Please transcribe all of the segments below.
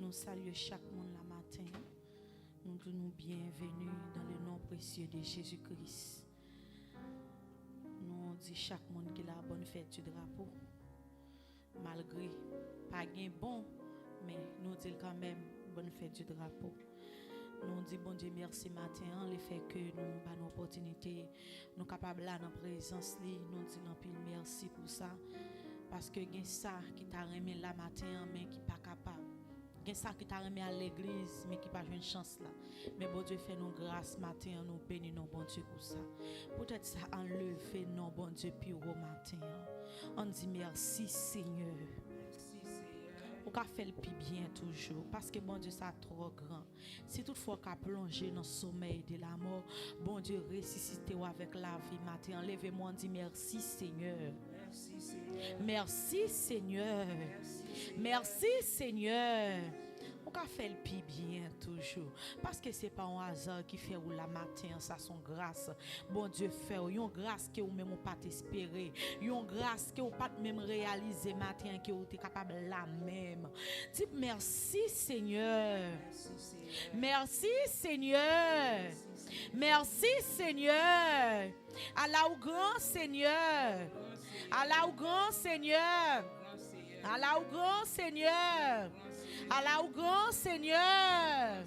nous saluons chaque monde la matin. Nous nous bienvenue dans le nom précieux de Jésus-Christ. Nous disons chaque monde qui a la bonne fête du drapeau. Malgré pas gain bon, mais nous disons quand même bonne fête du drapeau. Nous disons bon Dieu merci matin, le fait que nous avons l'opportunité, nous sommes capables là dans la présence, nous disons pile merci pour ça. Parce que il y a ça qui t'a remis la matin, mais qui n'est pas capable. Il y a ça qui t'a remis à l'église, mais qui n'a pas une chance là. Mais bon Dieu fait nous grâce matin, nous bénissons bon Dieu pour ça. Peut-être ça enlevé non bon Dieu puis au matin. On dit merci Seigneur. Ou qu'a fait le plus bien toujours parce que bon Dieu ça trop grand. Si toutefois qu'a plongé dans le sommeil de la mort, bon Dieu ressuscité avec la vie matin. Enlevez-moi, on dit merci Seigneur. Merci Seigneur. Merci Seigneur. On a fait le plus bien toujours. Parce que ce n'est pas un hasard qui fait ou la matin, ça son grâce. Bon Dieu fait une grâce que vous même pas espérer. Une grâce que vous pas même réaliser matin que vous êtes capable la même. Dis merci Seigneur. Merci Seigneur. Merci Seigneur. Allah ou grand Seigneur. Allah ou grand Seigneur. Allah ou grand Seigneur. Allah ou grand Seigneur.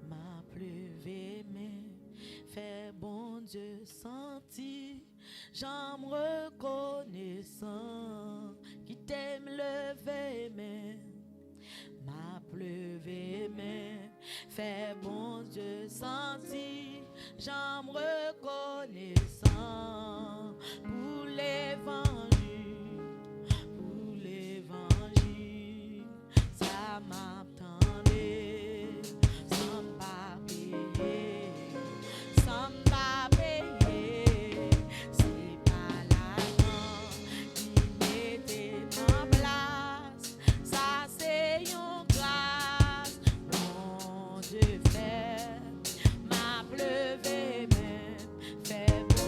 Ma pleuvé mais fait bon Dieu sentir. J'en reconnaissant qui t'aime lever mais ma pleuvé mais fait bon Dieu sentir. J'en reconnaissant pour l'évangile. Ça m'attendait, sans pas payer, sans pas payer. C'est pas l'argent qui mettait en place. Ça c'est une grâce, bon Dieu fait, m'a pleuvé même, fait bon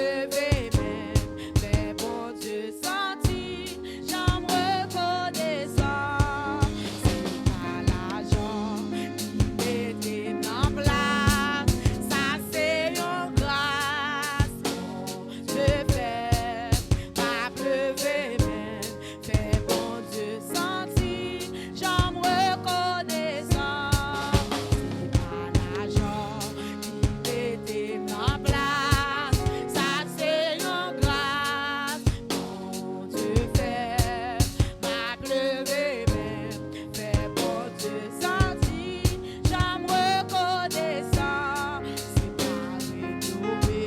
pleuvé même, mais bon Dieu senti, j'en reconnaissant. C'est pas l'argent qui mettait en place, ça c'est une grâce, mon Dieu fait, pas pleuvé même, fait bon Dieu senti, j'en reconnaissant. C'est pas l'argent qui mettait en place, ça c'est une grâce, mon Dieu fait, m'a pleuvé même, fait bon Dieu senti, j'en reconnaissant. C'est pas rénové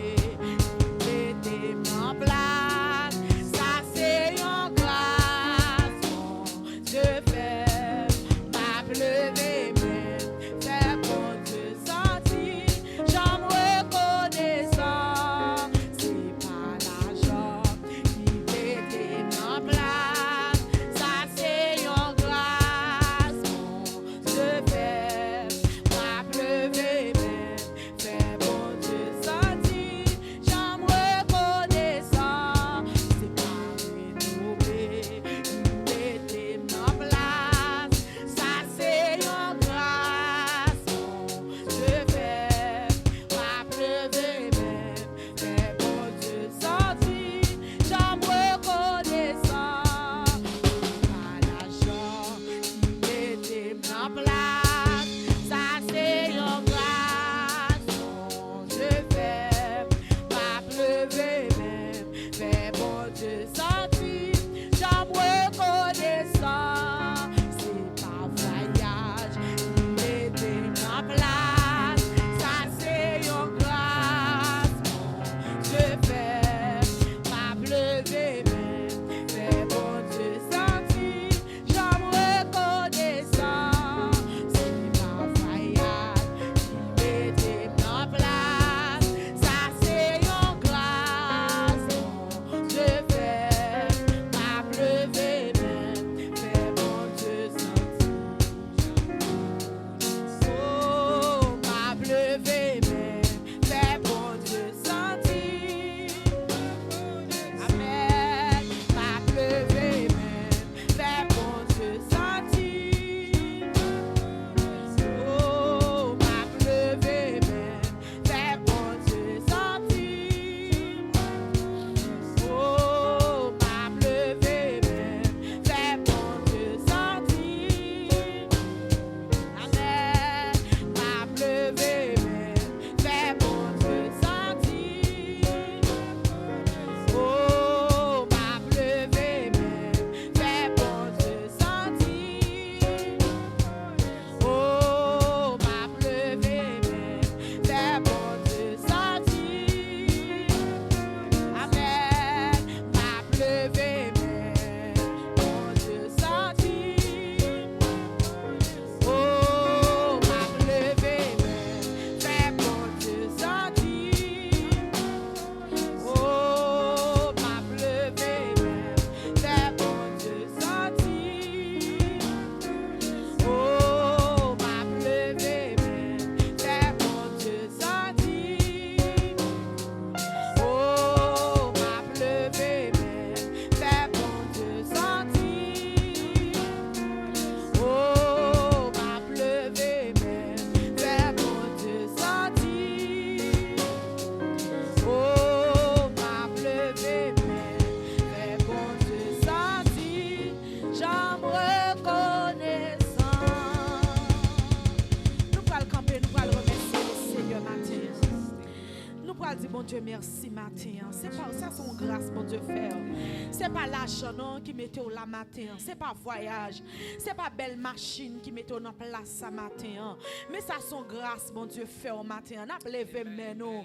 qui mettait en place, ça c'est une grâce, mon Dieu fait, m'a pleuvé même, fait bon Dieu senti, j'en reconnaissant. C'est pas l'argent qui mettait en place, ça c'est une grâce, mon Dieu fait, m'a pleuvé même, fait bon Dieu senti, j'en reconnaissant. C'est pas rénové qui mettait en place, ça c'est une grâce, mon Dieu fait, m'a pleuvé même, fait bon Dieu senti, j'en reconnaissant. Pas l'argent qui mettait en place, ça c'est une grâce, mon Dieu fait, m'a pleuvé même, fait bon Dieu senti, j'en reconnaissant. C'est pas voyage qui mettait en place, ça c'est une grâce, mon Dieu fait, m'a pleuvé même, fait bon Dieu senti, j'en reconnaissant. C'est pas voyage qui mettait en place, ça c'est une grâce, mon Dieu fait, m'a pleuvé même, fait bon Dieu senti. Oh, m'a pleuvé même, fait bon Dieu senti. Amen, m'a pleuvé même, fait bon Dieu senti. Oh, m'a pleuvé même, fait bon Dieu senti. Oh, m'a pleuvé même, fait bon Dieu senti. Amen, m'a pleuvé même, fait bon Dieu senti. Oh, m'a pleuvé même, fait bon Dieu senti. Oh, m'a pleuvé même, fait bon Dieu senti. Amen, m'a pleuvé même, bon Dieu senti. Oh, m'a pleuvé même, fait bon Dieu senti. Oh, m'a pleuvé même, fait bon Dieu senti. Oh, m'a pleuvé même, fait bon Dieu senti. Oh, m'a pleuvé même, fait bon Dieu senti. Oh, m'a pleuvé même, fait bon Dieu senti. Oh, m'a pleuvé même, fait bon Dieu senti, j'en reconnaissant. Nous allons camper, nous allons remercier le Seigneur matin. Nous allons dire bon Dieu merci matin. C'est pas ça son grâce bon Dieu faire. C'est pas l'argent non qui mettait au la matin. C'est pas voyage. C'est pas belle machine qui mettait en place ça matin. Mais ça son grâce bon Dieu fait au matin. N'a levé mais nous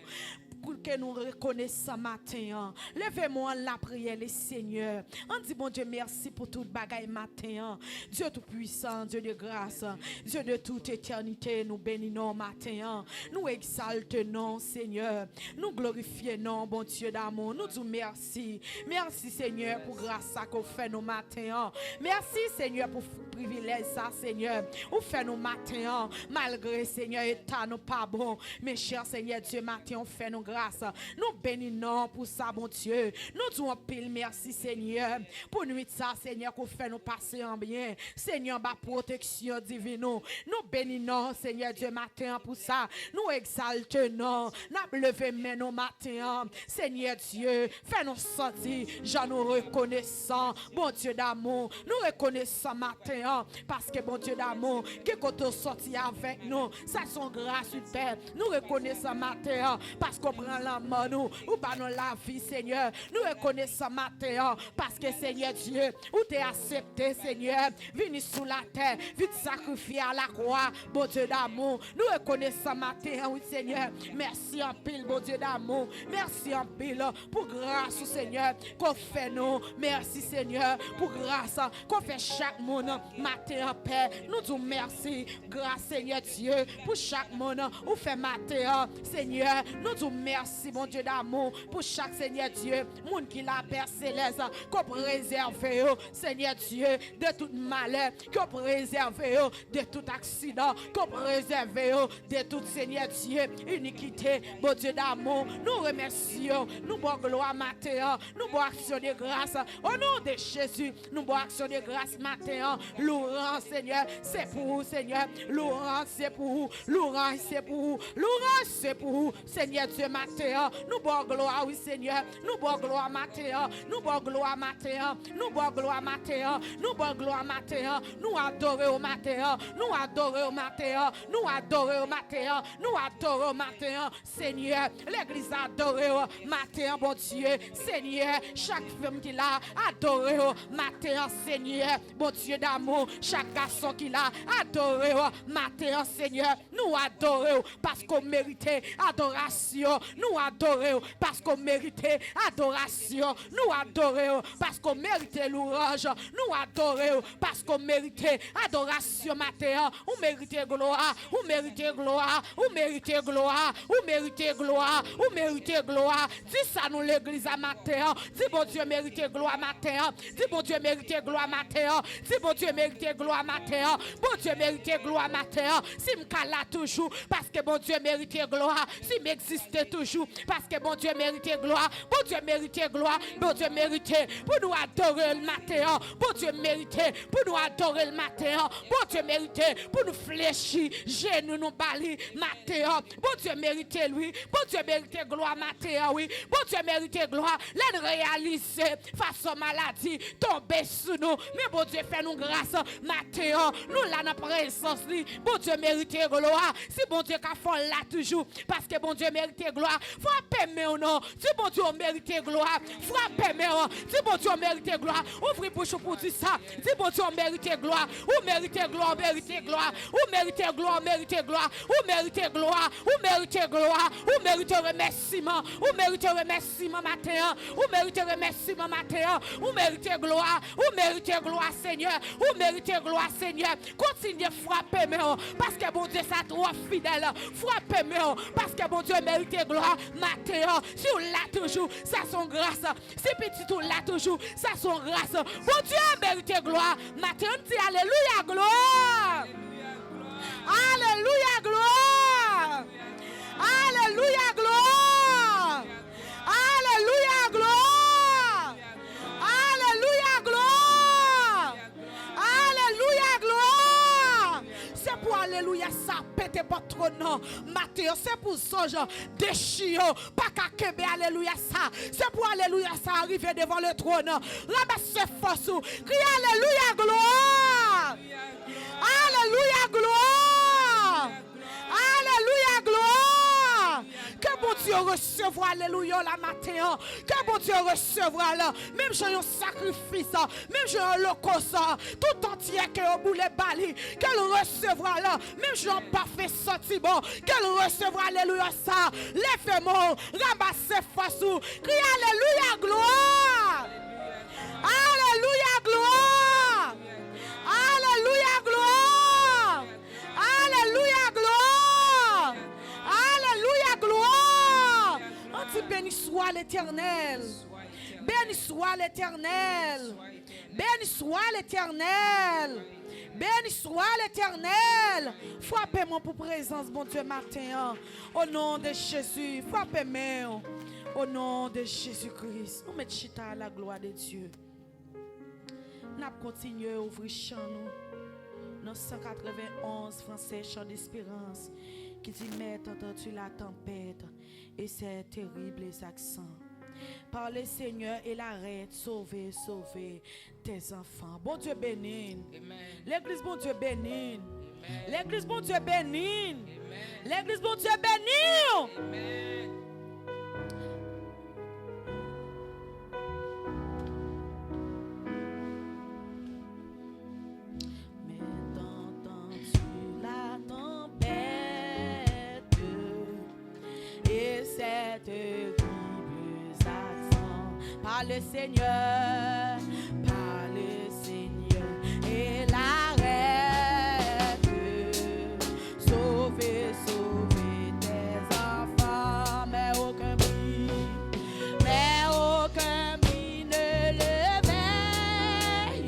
pour que nous reconnaissons matin. Levez-moi la prière, les Seigneur. On dit, bon Dieu, merci pour toute bagaille matin. Dieu tout-puissant, Dieu de grâce, Dieu de toute éternité, nous bénissons matin. Nous exaltons, Seigneur. Nous glorifions, bon Dieu d'amour. Nous disons merci. Merci, Seigneur, pour grâce qu'on fait nos matins. Merci, Seigneur, pour privilège ça, Seigneur. Ou fait nos matins, malgré, Seigneur, état nous pas bon. Mais cher Seigneur Dieu, matin, on fait nos grâces. grâce. Nous bénissons pour ça, bon Dieu. Nous disons pile merci, Seigneur. Pour nuit ça, Seigneur, qu'on fait nous passer en bien. Seigneur, ma protection divine. Nous bénissons, Seigneur Dieu, matin pour ça. Nous exaltons. Nous levons nos matin. Seigneur Dieu, fais-nous sentir, j'en nous reconnaissons. Bon Dieu d'amour, nous reconnaissons matin. Parce que bon Dieu d'amour, qui est sorti avec nous, ça son grâce, Père. Nous reconnaissons matin. Parce qu'on prend la main, nous, ou pas nous la vie, Seigneur. Nous reconnaissons matin. Parce que Seigneur Dieu, ou t'es accepté, Seigneur. Venez sous la terre, vite sacrifier à la croix, bon Dieu d'amour. Nous reconnaissons matin, oui, Seigneur. Merci en pile, bon Dieu d'amour. Merci en pile pour grâce, Seigneur, qu'on fait nous. Merci, Seigneur, pour grâce qu'on fait chaque monde matin en paix. Nous disons merci, grâce, Seigneur Dieu, pour chaque monde ou fait matin, Seigneur. Nous disons merci, mon Dieu d'amour, pour chaque Seigneur Dieu, monde qui la Père céleste, qu'on préserve, Seigneur Dieu, de tout malheur, qu'on préserve de tout accident, qu'on préserve de tout, Seigneur Dieu, iniquité, mon Dieu d'amour. Nous remercions, nous bon gloire matin, nous bon action de grâce, au nom de Jésus, nous bon action de grâce matin, louange, Seigneur, c'est pour vous, Seigneur, louange, c'est pour vous, louange, c'est pour vous, louange, c'est pour vous, Seigneur Dieu matin, nous bon gloire, oui, Seigneur, nous bon gloire matin, nous bon gloire matin, nous bon gloire matin, nous bon gloire matin, nous adorons au matin, nous adorons au matin, nous adorons au matin, nous adorons au matin, Seigneur, l'église adore au matin, bon Dieu, Seigneur, chaque femme qui l'a adoré au matin, Seigneur, bon Dieu d'amour, chaque garçon qui l'a adoré au matin, Seigneur, nous adorons parce qu'on méritait adoration, nous adorons parce qu'on méritait adoration, nous adorons parce qu'on méritait louange, nous adorons parce qu'on méritait adoration matin, on méritait gloire, on méritait gloire, on méritait gloire, on méritait gloire, on méritait gloire. Dis ça nous l'église à matin, dis bon Dieu mérite gloire matin, dis bon Dieu mérite gloire matin, dis bon Dieu mérite gloire matin, bon Dieu mérite gloire matin, si m'cala toujours parce que bon Dieu mérite gloire, si m'existe toujours parce que bon Dieu mérite gloire, bon Dieu mérite gloire, bon Dieu mérite pour nous adorer le matin, bon Dieu mérite pour nous adorer le matin, bon Dieu mérite pour nous fléchir, genoux nous bali matin, bon Dieu mérite lui, bon Dieu mérite gloire matin, oui, bon Dieu mérite gloire, l'aide réaliser face aux maladies, tomber sur nous, mais bon Dieu fait nous grâce matin, nous là dans présence, bon Dieu mérite gloire, si bon Dieu qu'a fait là toujours, parce que bon Dieu mérite gloire, frappez-moi ou non, si bon Dieu mérite gloire, frappez-moi, si bon Dieu mérite gloire, ouvrez bouche pour dire ça, si bon Dieu mérite gloire, ou mérite gloire, mérite gloire, ou mérite gloire, mérite gloire, ou mérite gloire, ou mérite gloire, ou mérite remerciement, ou mérite remerciement matin, ou mérite remerciement matin, ou mérite gloire, ou mérite gloire Seigneur, ou mérite gloire Seigneur, continuez frapper moi, parce que bon Dieu ça trop fidèle, frappez moi, parce que bon Dieu mérite gloire matin, si on l'a toujours, ça son grâce, si petit on l'a toujours, ça son grâce, bon Dieu mérite gloire matin, on dit alléluia gloire, alléluia gloire, alléluia gloire, alléluia gloire, alléluia gloire, alléluia gloire. C'est pour alléluia ça pété votre nom Matthieu, c'est pour ça genre déchire pas qu'à kebe alléluia ça, c'est pour alléluia ça arriver devant le trône, ramasse force, crie alléluia gloire, alléluia gloire, alléluia gloire. Que bon Dieu recevra alléluia la matin, que bon Dieu recevra là, même j'ai un sacrifice, même j'ai un holocauste tout entier que au bout les bali, qu'elle recevra là, même j'ai un parfait sentiment, qu'elle recevra alléluia ça, lève-moi, ramasse force, crie alléluia gloire, alléluia gloire, alléluia gloire, alléluia gloire, alléluia gloire. On dit béni soit l'Éternel, béni soit l'Éternel, béni soit l'Éternel, Béni soit l'Éternel. Frappez-moi pour présence, bon Dieu, matin. Au nom de Jésus, frappez-moi. Au nom de Jésus-Christ. Nous mettons chita à la gloire de Dieu. Nous continuons à ouvrir chant nous. Dans 191 français, chant d'espérance, qui dit: mais entends-tu la tempête et ses terribles accents. Par le Seigneur et l'arrête, sauver, sauver tes enfants. Bon Dieu béni. L'église, bon Dieu béni. L'église, bon Dieu béni. L'église, bon Dieu béni. Amen. Par le Seigneur, et l'arrête, sauver, sauver tes enfants, mais aucun bruit ne le veille,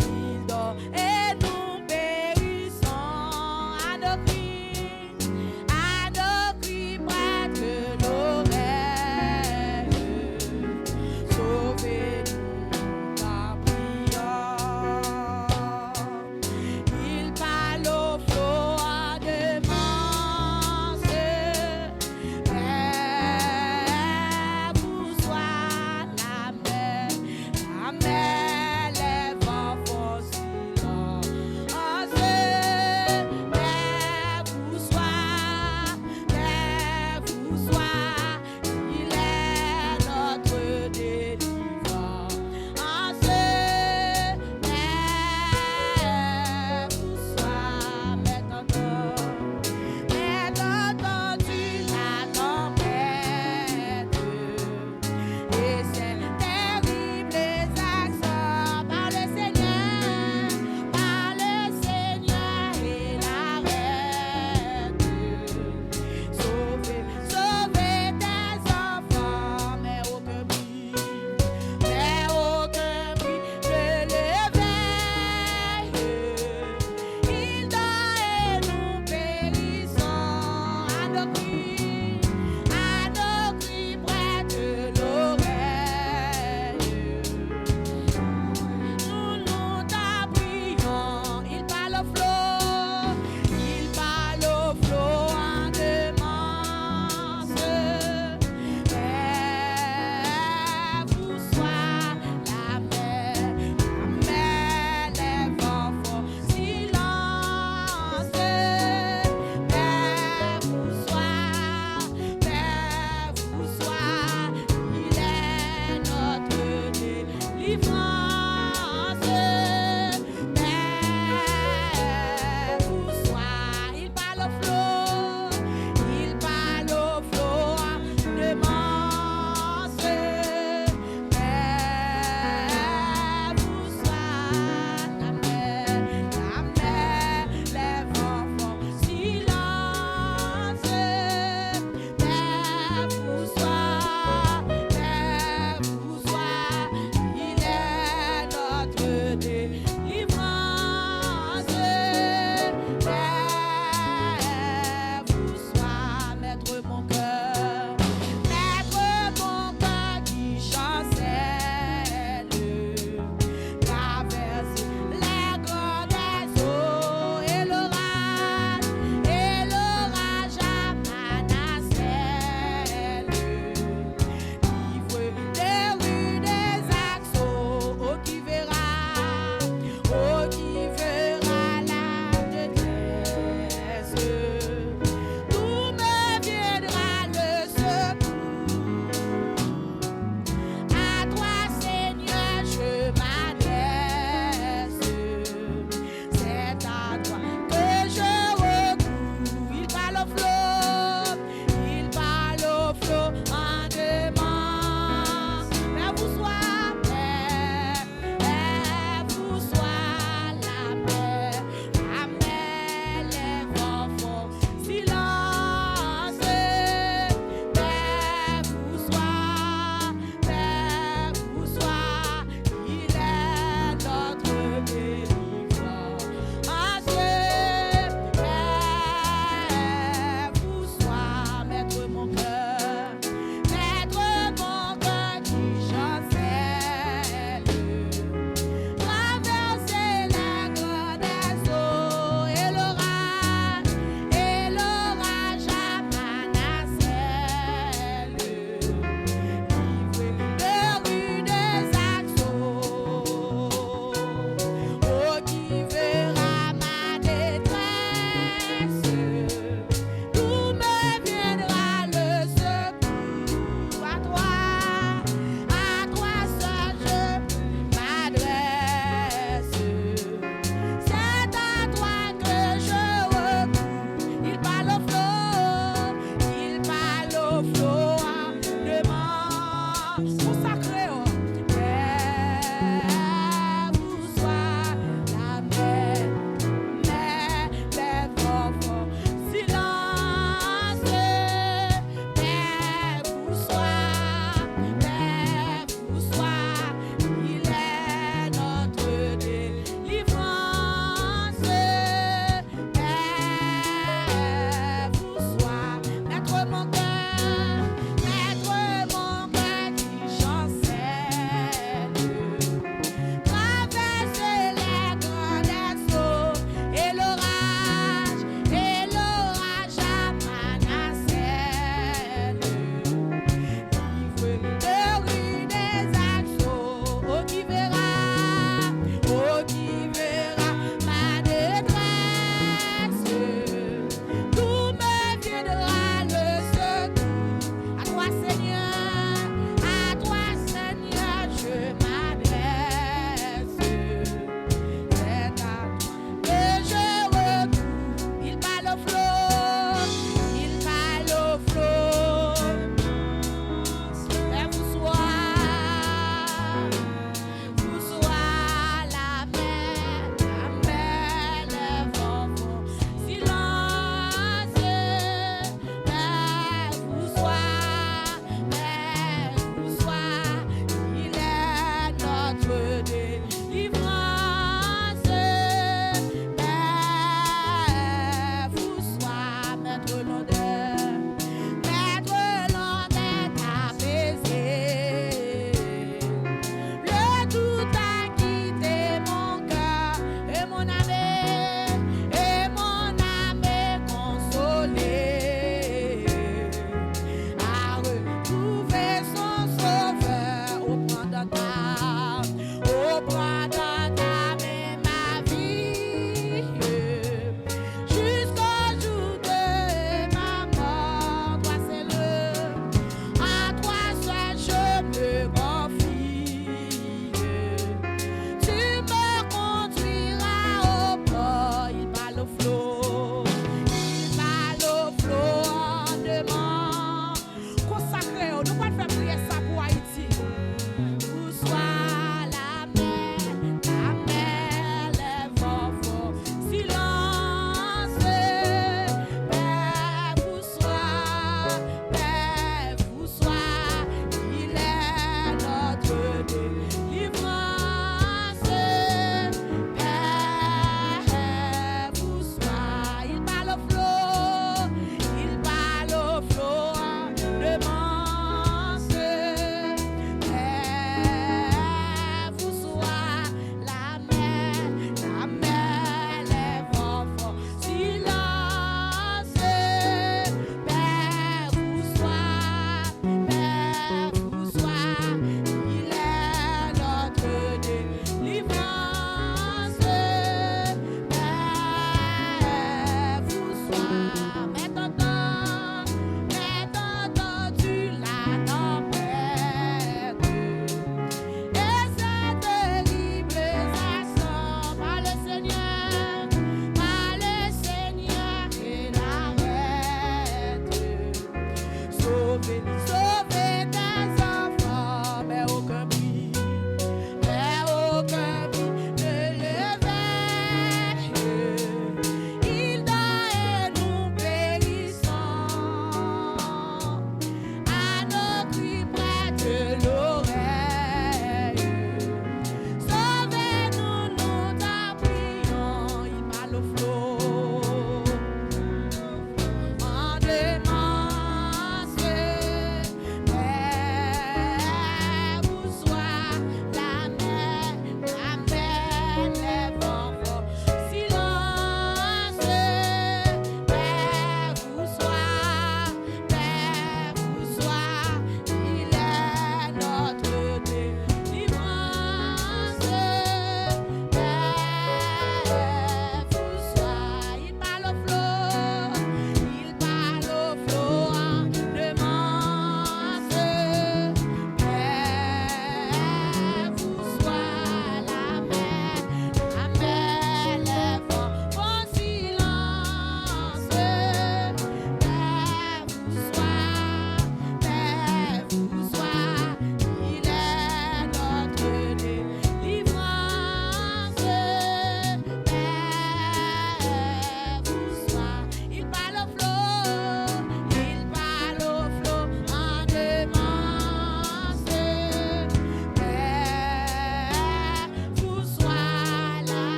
il dort et nous périssons à nos cris près de l'oreille. Sauvez-nous, ta prière. Il parle au flot en demande. Vous soit la mer, les vents font silence. Vous soit, il est notre délivrance. Vous soit, mais entends-tu la tempête et ses terribles accents. Par le Seigneur et l'arrête. Sauver, sauver tes enfants, mais aucun bruit ne le veille. Il dort et nous périssons à nos cris près de l'oreille. Nous t'apprions, il parle au flot en demande. Vous soit la mer, les vents font silence. Vous soit, il est notre délivrance. Vous soit, il parle au flot en demande. Vous soit la mer, les vents font silence. Vous soit, il est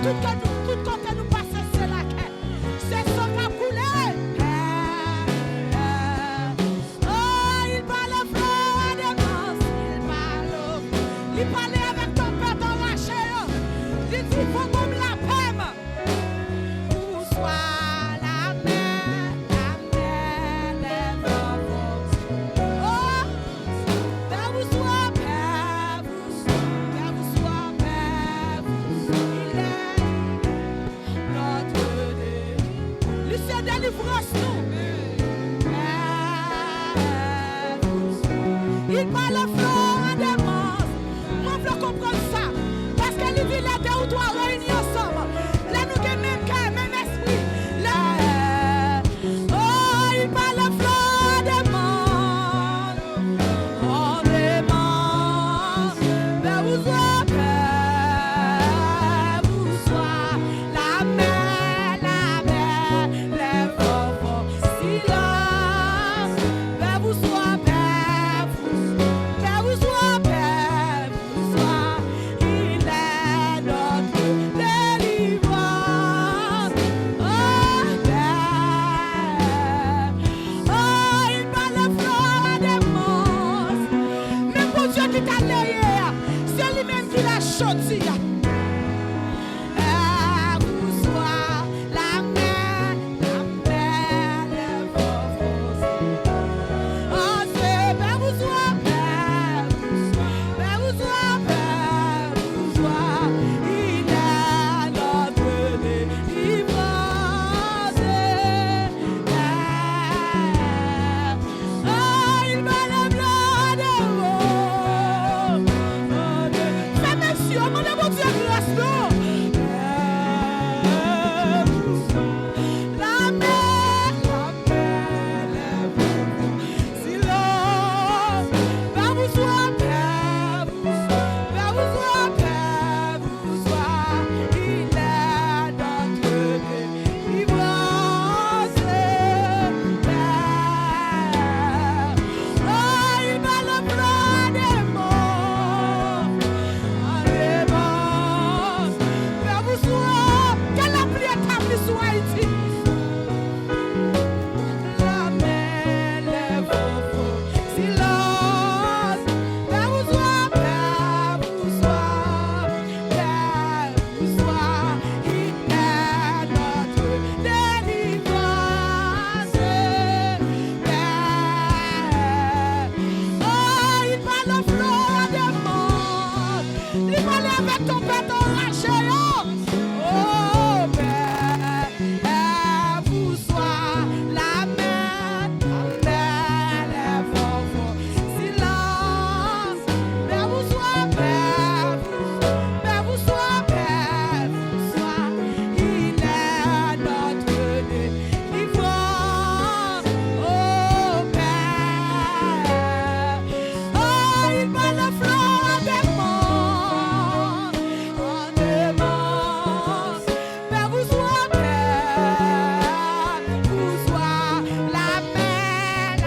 Tout côté nous passer, c'est la quête. C'est son qui a coulé. Oh, il parle fleur à des masses. Il parle avec ton père, ton rachet. Il dit, faut qu'on me la pème. Où soit la mer, les vents. Oh, père, vous soit, père, vous soit, père, vous. Il est notre Dieu. Lucien, délivrance nous. Il parle fleur à des masses. Moi, je veux comprendre ça. Parce que lui dit, les deux ou trois réunis ensemble. Là, nous avons même cœur, même esprit. Là, oh, il parle fleur à des masses. On demande, mais vous soyez, la mer, les vents, silence, mais vous soyez, il est notre délivrance. Oh, Père, oh, il parle fleur des masses. Mais pour Dieu qui t'a layé, c'est lui-même qui l'a choisi. Vous soyez la mer, les vents. Oh, c'est Père, vous soyez, Père, vous soyez, il est notre délivrance. Oh, il va le blanc de haut. Fais monsieur, mon Dieu, grâce nous. La mer, les vents. Silence, Père, vous soyez, Père, vous soyez, il est notre délivrance. Oh, il va le blanc des morts. Père, vous soyez, que la pluie établie sur Haïti. La mer, les vents, silence, Père, vous soyez, il est notre délivrance. Oh, il parle fleur des morts, il parle avec ton père, ton rachet. Oh, Père, vous soyez la mer, les vents, silence, Père, vous soyez, Père, vous soyez, il est notre délivrance. Oh, Père, oh, il parle fleur des morts. On demande, Père, vous soyez, la mer,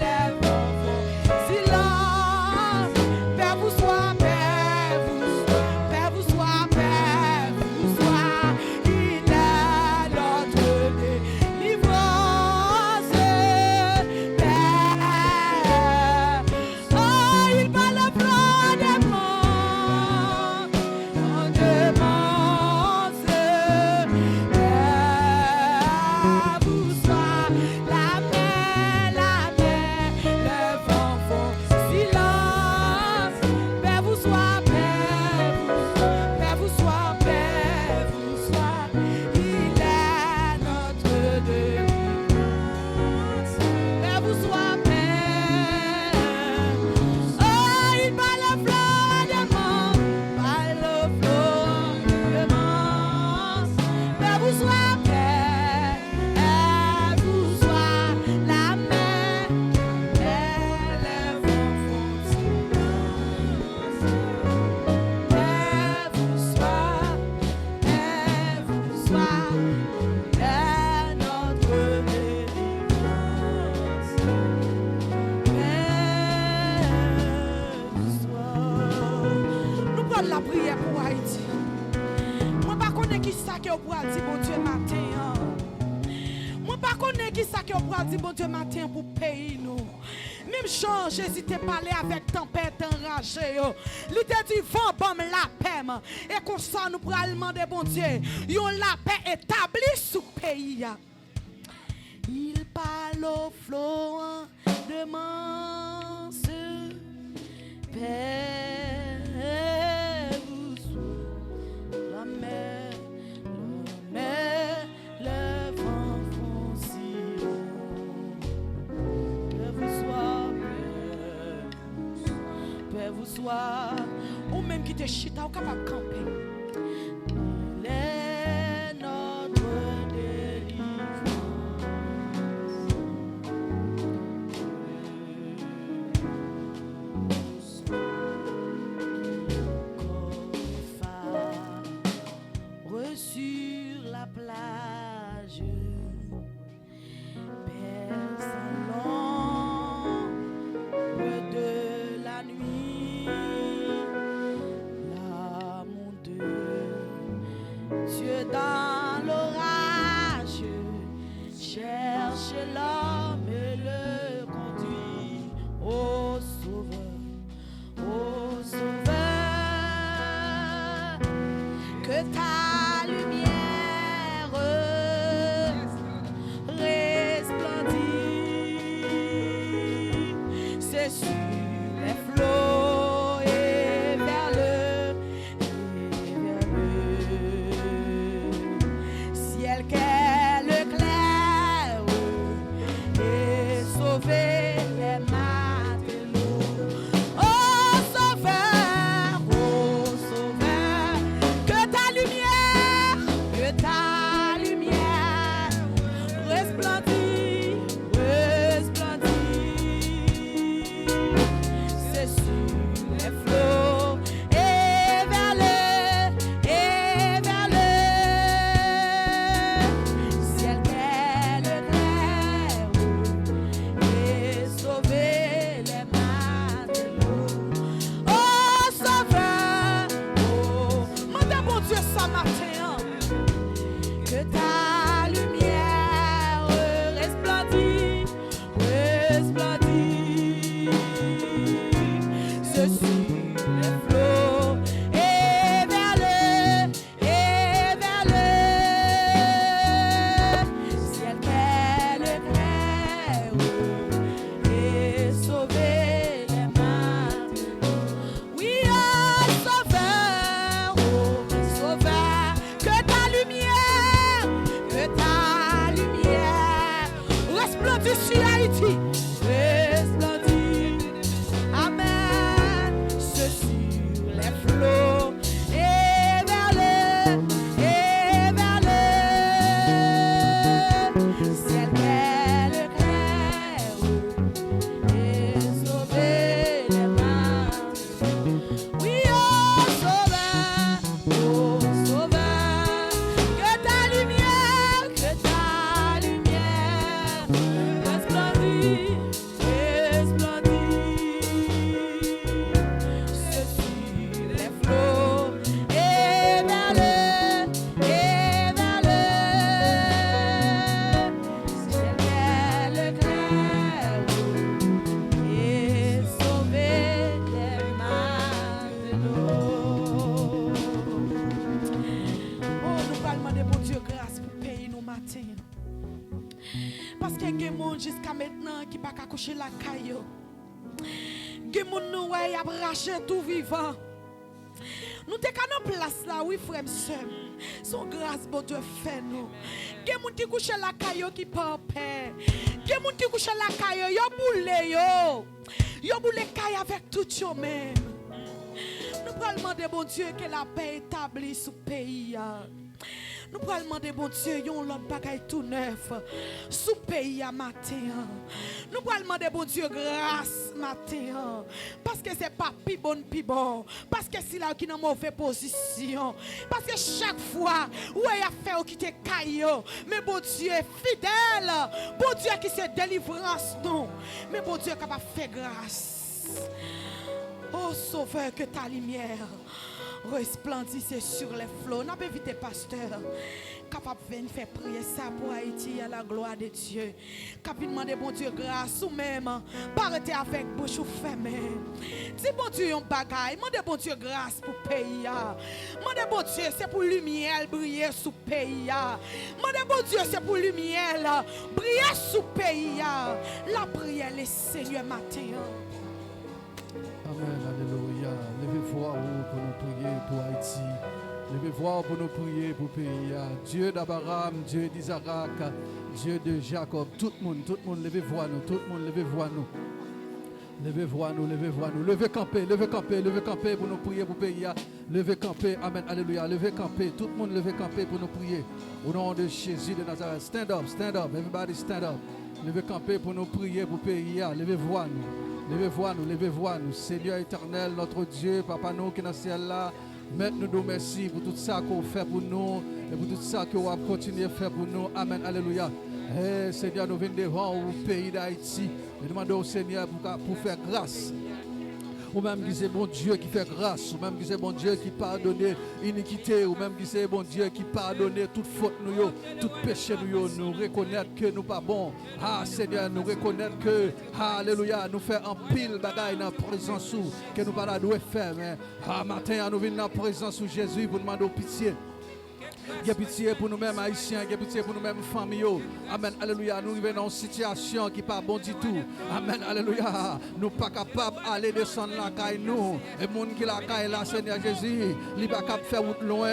les vents, silence, Père, vous soyez, Père, vous soyez, il est notre délivrance. Père, oh, il parle fleur des morts. On demande, Père, vous soyez la mer, les vents font silence. Père, vous soyez, Père, vous soyez, il est notre délivrance. Père, vous soyez, oh, il parle fleur des morts, parle fleur des morts. Père, vous soyez, la mer, les vents font silence. Père, vous soyez, il est notre délivrance. Père, vous soyez. Nous prenons la prière pour Haïti. que vous pouvez dire bon Dieu matin. Moi pas connais qui ça que vous pouvez dire bon Dieu matin pour payer nous. Même Jean, Jésus t'a parlé avec tempête enragée. Il t'a dit vent bam la paix. Et comme ça nous pourrons demander bon Dieu, yon la paix établie sous pays. Il parle au flot de manse paix sous la mer, le vent foncille. Paix vous soit, ou même qui te chita ou capable de camper. Il est notre délivrance. Sur la plage, perce l'ombre de la nuit, l'amour de Dieu dans l'orage, cherche l'homme et le conduit au Sauveur, que ta lumière c'est sur les flots et vers le ciel qu'elle éclaire et sauver les matelots. Oh Sauveur, que ta lumière resplendit. C'est sur les flots et vers le ciel qu'elle éclaire et sauver les matelots. Oh Sauveur, mandez mon Dieu ce matin que ta lumière resplendit. C'est sur les flots et vers le ciel qu'elle éclaire et sauver les matelots. Oui, oh Sauveur, que ta lumière resplendit sur Haïti. Amen. C'est sur les flots et vers le ciel qu'elle éclaire et sauver les matelots. Oui, oh Sauveur, que ta lumière resplendit. C'est sur les flots et vers le ciel qu'elle éclaire et sauver les matelots. Oh, nous parlons de bon Dieu grâce pour payer nos matins. Parce qu'il y a des gens jusqu'à maintenant qui ne peuvent pas coucher la caille. Il y a des gens qui ont arraché tout vivant. Nous sommes en place là, oui, frère et soeur. Son grâce, bon Dieu, fait nous. Il y a des gens qui couchent la caille qui ne pas paix. Il y a des gens qui couchent la caille, ils boule la caille avec tout le même. Nous pouvons demander, bon Dieu, que la paix établie sous le pays. Nous pouvons demander, bon Dieu, yon l'autre bagaille tout neuf sous pays à matin. Nous pouvons demander, bon Dieu, grâce matin. Parce que c'est pas pi bon. Parce que c'est là qui est dans mauvaise position. Parce que chaque fois, où il a fait qui te caillot. Mais bon Dieu est fidèle. Bon Dieu qui se délivrance, non. Mais bon Dieu qui va faire grâce. Oh Sauveur, que ta lumière resplendissez sur les flots. N'a pas évité, pasteur, capable de venir faire prier ça pour Haïti à la gloire de Dieu. Capable de demander, bon Dieu, grâce ou même, pas arrêter avec bouche ou fermée. Dis, bon Dieu, un bagaille. Demandez, bon Dieu, grâce pour le pays. Demandez, bon Dieu, c'est pour lumière briller sous le pays. Demandez, bon Dieu, c'est pour lumière briller sous le pays. La prière, le Seigneur matin. Amen, alléluia. Levez-vous pour nous prier pour Haïti. Levez-vous pour nous prier pour le pays. Dieu d'Abraham, Dieu d'Isaac, Dieu de Jacob. Tout le monde, levez-vous nous. Tout le monde, levez-vous nous. Levez-vous nous, levez-vous nous. Levez camper pour nous prier pour le pays. Levez camper, amen, alléluia. Levez camper, tout le monde levez camper pour nous prier. Au nom de Jésus de Nazareth. Stand up, everybody stand up. Levez camper pour nous prier pour le pays. Levez-vous nous. Levez-vous nous. Seigneur éternel, notre Dieu, Papa nous qui est dans le ciel là. Maintenant, nous merci pour tout ça qu'on fait pour nous et pour tout ça qu'on va continuer à faire pour nous. Amen, alléluia. Hey, Seigneur, nous venons devant le pays d'Haïti. Nous demandons au Seigneur pour faire grâce. Ou même qui c'est bon Dieu qui fait grâce. Ou même qui c'est bon Dieu qui pardonne l'iniquité. Ou même qui c'est bon Dieu qui pardonne toute faute nous, tout péché nous. Nous reconnaître que nous pas bon. Ah Seigneur, nous reconnaître que, alléluia, nous fait un pile bagaille dans la présence que nous pas la doué faire. Mais matin, nous venons dans la présence de Jésus pour demander pitié. J'ai pitié pour nous-mêmes haïtiens, j'ai pitié pour nous-mêmes familles. Amen, alléluia. Nous vivons dans une situation qui n'est pas bon du tout. Amen, alléluia. Nous ne sommes pas capables d'aller descendre la caille nous. Et les gens qui la caille là, Seigneur Jésus, ils ne sont pas capables de faire route loin.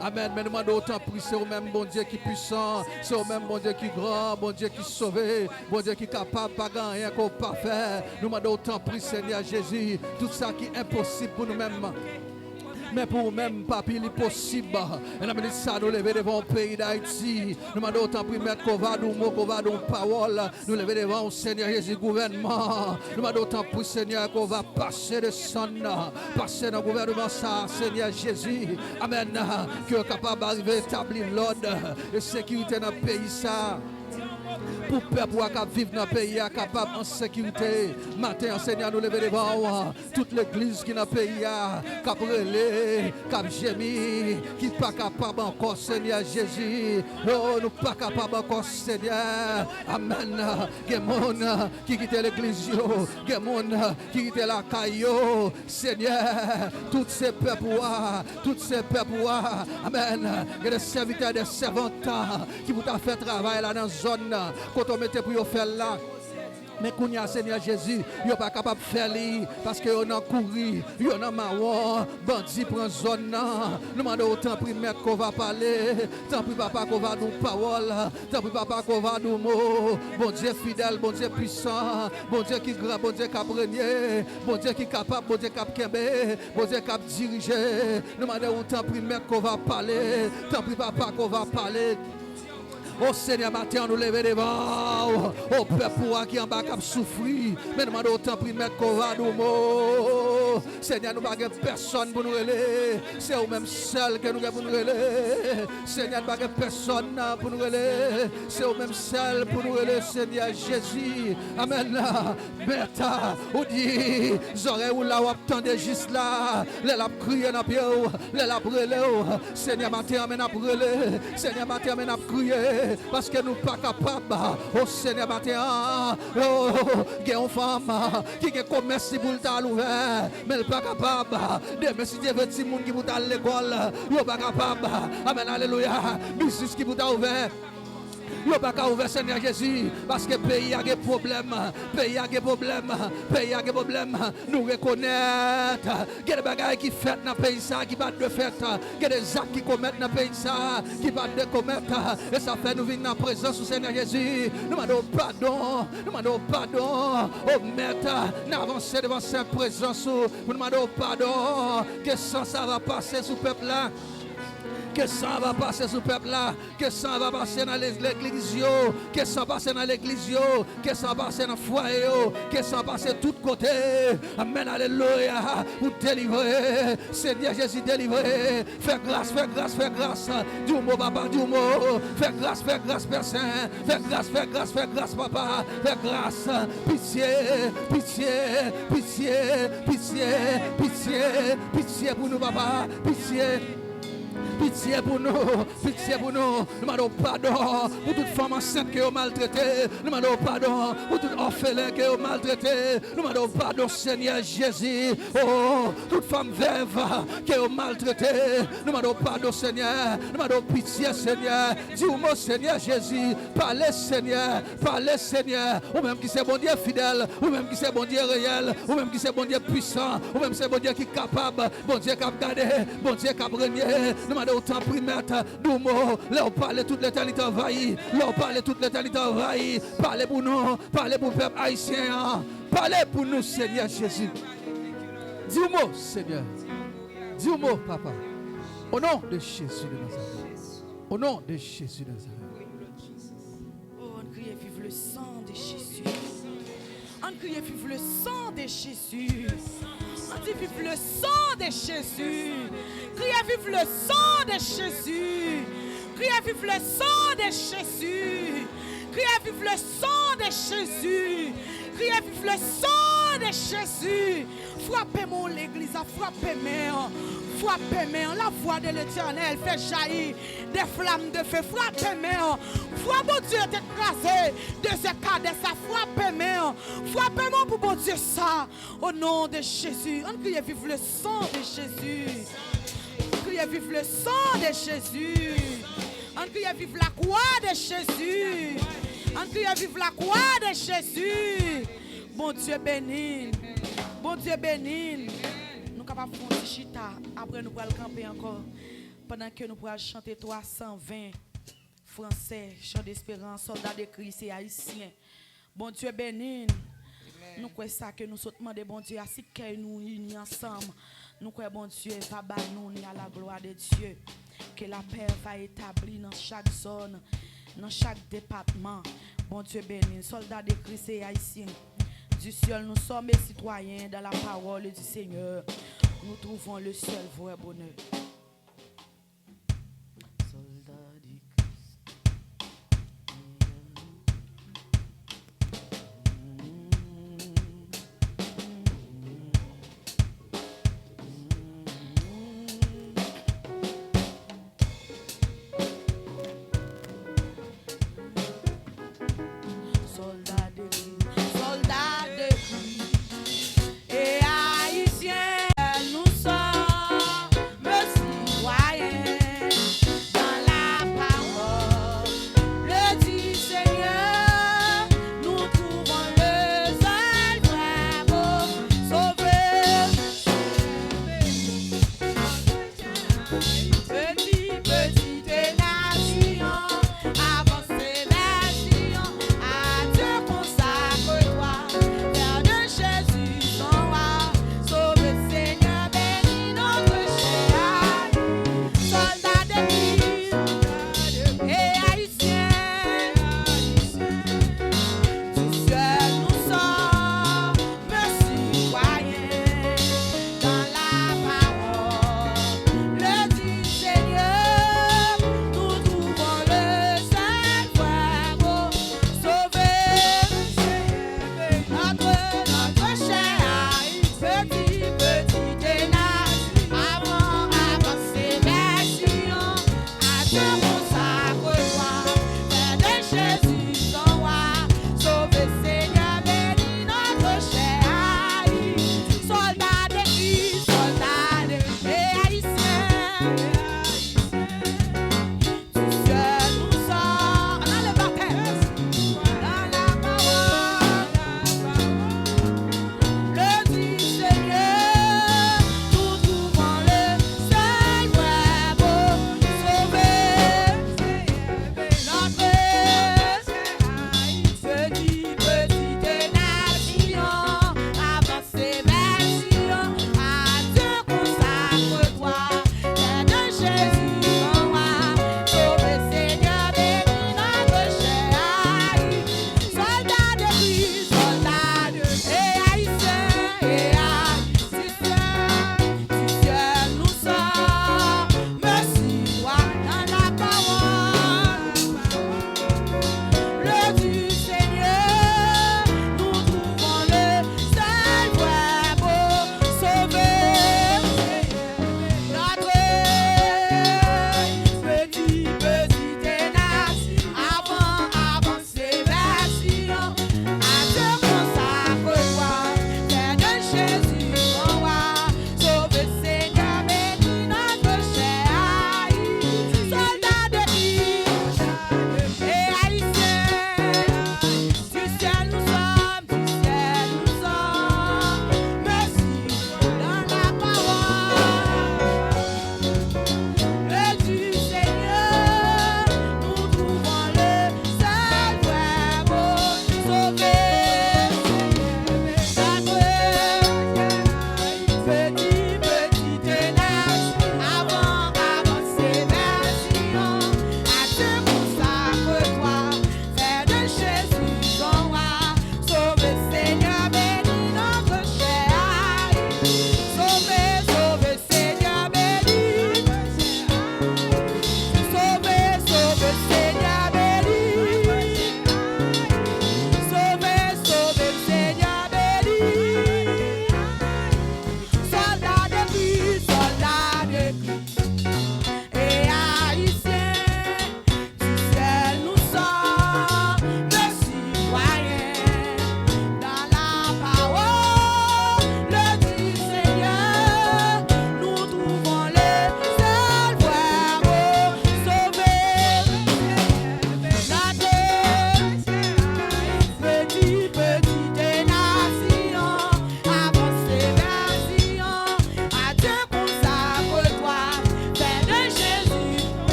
Amen, mais nous demandons autant prix. C'est au même bon Dieu qui est puissant, c'est au même bon Dieu qui est grand, bon Dieu qui est sauvé, bon Dieu qui est capable de pas rien qu'on peut pas faire. Nous demandons autant prix, Seigneur Jésus. Tout ça qui est impossible pour nous-mêmes. Mais pour nous-mêmes, papi, il est possible. Et nous avons ça, nous lever devant le pays d'Haïti. Nous demandons autant pour mettre qu'on va nous mots, qu'on va nous parole. Nous lever devant le Seigneur Jésus, gouvernement. Nous demandons autant pour Seigneur qu'on va passer de son, passer dans le gouvernement, ça, Seigneur Jésus. Amen. Qui est capable d'arriver à établir l'ordre et sécurité dans le pays, ça. Pour le peuple qui vivre dans le pays, capable en sécurité. Matin, Seigneur, nous lever devant toute l'église qui est dans le pays, qui a brûlé, qui a gémi, qui n'est pas capable encore, Seigneur Jésus. Oh, nous pas capable encore, Seigneur. Amen. Il y a des gens qui quittent l'église, il y a des gens qui quittent la caillou. Seigneur, tous ces peuples, amen. Il y a des serviteurs, des servantes qui vous ont fait travail là dans la zone. Quand on mettait pour faire là. Mais quand il y a Seigneur Jésus, il n'est pas capable de faire parce que on a couru, on a marron, bandit prend zone. Nous demandons autant pour mettre qu'on va parler, tant pour papa qu'on va nous parole, tant pour papa qu'on va nous mots. Bon Dieu fidèle, bon Dieu puissant, bon Dieu qui grand, bon Dieu qui a régné, bon Dieu qui est capable, bon Dieu qui a kembe, bon Dieu qui a dirigé. Nous demandons autant pour mettre qu'on va parler, tant pour papa qu'on va parler. Oh Seigneur, matin, nous lever devant. Oh peuple qui en bas qui a souffri. Mais nous demandons autant pour mettre qu'on va nous mots. Seigneur, nous n'avons personne pour nous relayer. C'est au même seul que nous avons pour nous relayer. Seigneur, nous n'avons personne pour nous relayer. C'est au même seul pour nous relayer, Seigneur Jésus. Amen. Bertha, ou dit, j'aurais ou là, ou attendez juste là. Les la crier dans le pied, les la brûler. Seigneur, matin, amène à brûler. Seigneur, matin, amène à crier. Parce que nous ne sommes pas capables, oh Seigneur, matin, oh, il y a une femme qui a commerce pour l'ouvert, mais elle n'est pas capable. Demain, si Dieu veut dire que qui vous à l'école, il n'est pas capable. Amen, alléluia. Business qui vous a ouvert. Il n'y a pas ouvert, Seigneur Jésus, parce que le pays a des problèmes, Nous reconnaître qu'il y a des bagailles qui font dans le pays, qui pas de fait, qu'il y a des actes qui commettent dans le pays, qui pas de commettre. Et ça fait nous venir dans la présence du Seigneur Jésus. Nous demandons pardon. Oh, maître, n'avancez devant sa présence. Nous demandons pardon. Que ça va passer sur le peuple là. Que ça va passer sur le peuple là, que ça va passer dans l'église, que ça va passer dans l'église, que ça va passer dans le foyer, que ça va passer de tous côtés. Amen, alléluia. Vous délivrer, Seigneur Jésus, délivrer. Fais grâce. Du mot, papa, du mot. Fais grâce, Père Saint. Fais grâce, papa. Fais grâce. Pitié. pitié pour nous, papa, pitié. Pitié pour nous, pitié pour nous. Nous demandons pardon pour toute femme enceinte qui est maltraitée. Nous demandons pardon pour tout orphelin qui est maltraité. Nous demandons pardon, Seigneur Jésus. Oh, toute femme veuve qui est maltraitée. Nous demandons pardon, Seigneur. Nous demandons pitié, Seigneur. Dis-moi, Seigneur Jésus. Parlez, Seigneur. Parlez, Seigneur. Ou même qui c'est bon Dieu fidèle. Ou même qui c'est bon Dieu réel. Ou même qui c'est bon Dieu puissant. Ou même c'est bon Dieu qui est capable. Bon Dieu qui a gardé. Bon Dieu qui a régné. Nous demandons autant primaire nous leur parler toute l'éternité envahie, leur parler toute l'éternité envahie, parlez pour nous, parlez pour le peuple haïtien, parlez pour nous, Seigneur Jésus. Dis-moi, Seigneur, dis-moi, papa, au nom de Jésus de Nazareth, au nom de Jésus de Nazareth. Oh, on crie vive le sang de Jésus. On crie vive le sang de Jésus. On dit vive le sang de Jésus. Criez vive le sang de Jésus. Criez vive le sang de Jésus. Criez vive le sang de Jésus. Criez vive le sang de Jésus. Frappez-moi l'église, frappez-moi. Frappez-moi, la voix de l'Éternel fait jaillir des flammes de feu. Frappez-moi. Frappe mon Dieu t'écraser de ce cadre, ça frappez-moi. Frappez-moi pour mon Dieu ça. Au nom de Jésus. On crie vive le sang de Jésus. On crie vive le sang de Jésus. On crie vive la croix de Jésus. On crie vive la croix de Jésus. Bon Dieu béni. Bon Dieu béni. Nous sommes capables de faire un petit chita. Après nous pourrons camper encore. Pendant que nous pourrons chanter 320 français, chant d'espérance, soldats de Christ et haïtiens. Bon Dieu béni. Nous croyons ça que nous sommes demandés, bon Dieu, ainsi que nous unis ensemble. Nous croyons, bon Dieu, va nous à la gloire de Dieu. Que la paix va établir dans chaque zone, dans chaque département. Bon Dieu béni. Soldats de Christ et haïtiens. Du ciel, nous sommes citoyens dans la parole du Seigneur. Nous trouvons le seul vrai bonheur. Soldats de Christ et haïtiens, nous sommes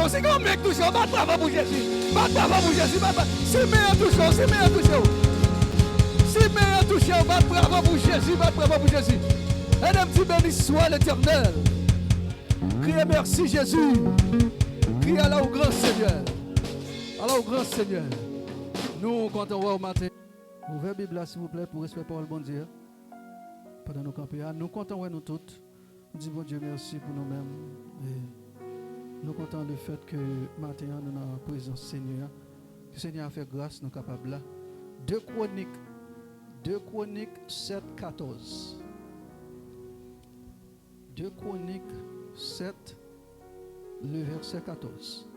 C'est comme mec touché, on va travailler pour Jésus. Va travailler pour Jésus. C'est meilleur touché, c'est meilleur touché. C'est meilleur touché, on va travailler pour Jésus, va travailler pour Jésus. Et un petit béni soit l'Éternel. Criez merci Jésus. Criez Allah au grand Seigneur. Allah au grand Seigneur. Nous, quand on voit au matin, ouvrez la Bible s'il vous plaît pour respecter parole bon Dieu. Pendant nos camper, nous comptons nous toutes. Nous disons bon Dieu merci pour nous-mêmes. Nous comptons le fait que maintenant nous sommes en présence Seigneur. Que le Seigneur a fait grâce, nous sommes capables là. 2 Chroniques 7, 14. 2 Chroniques 7, le verset 14.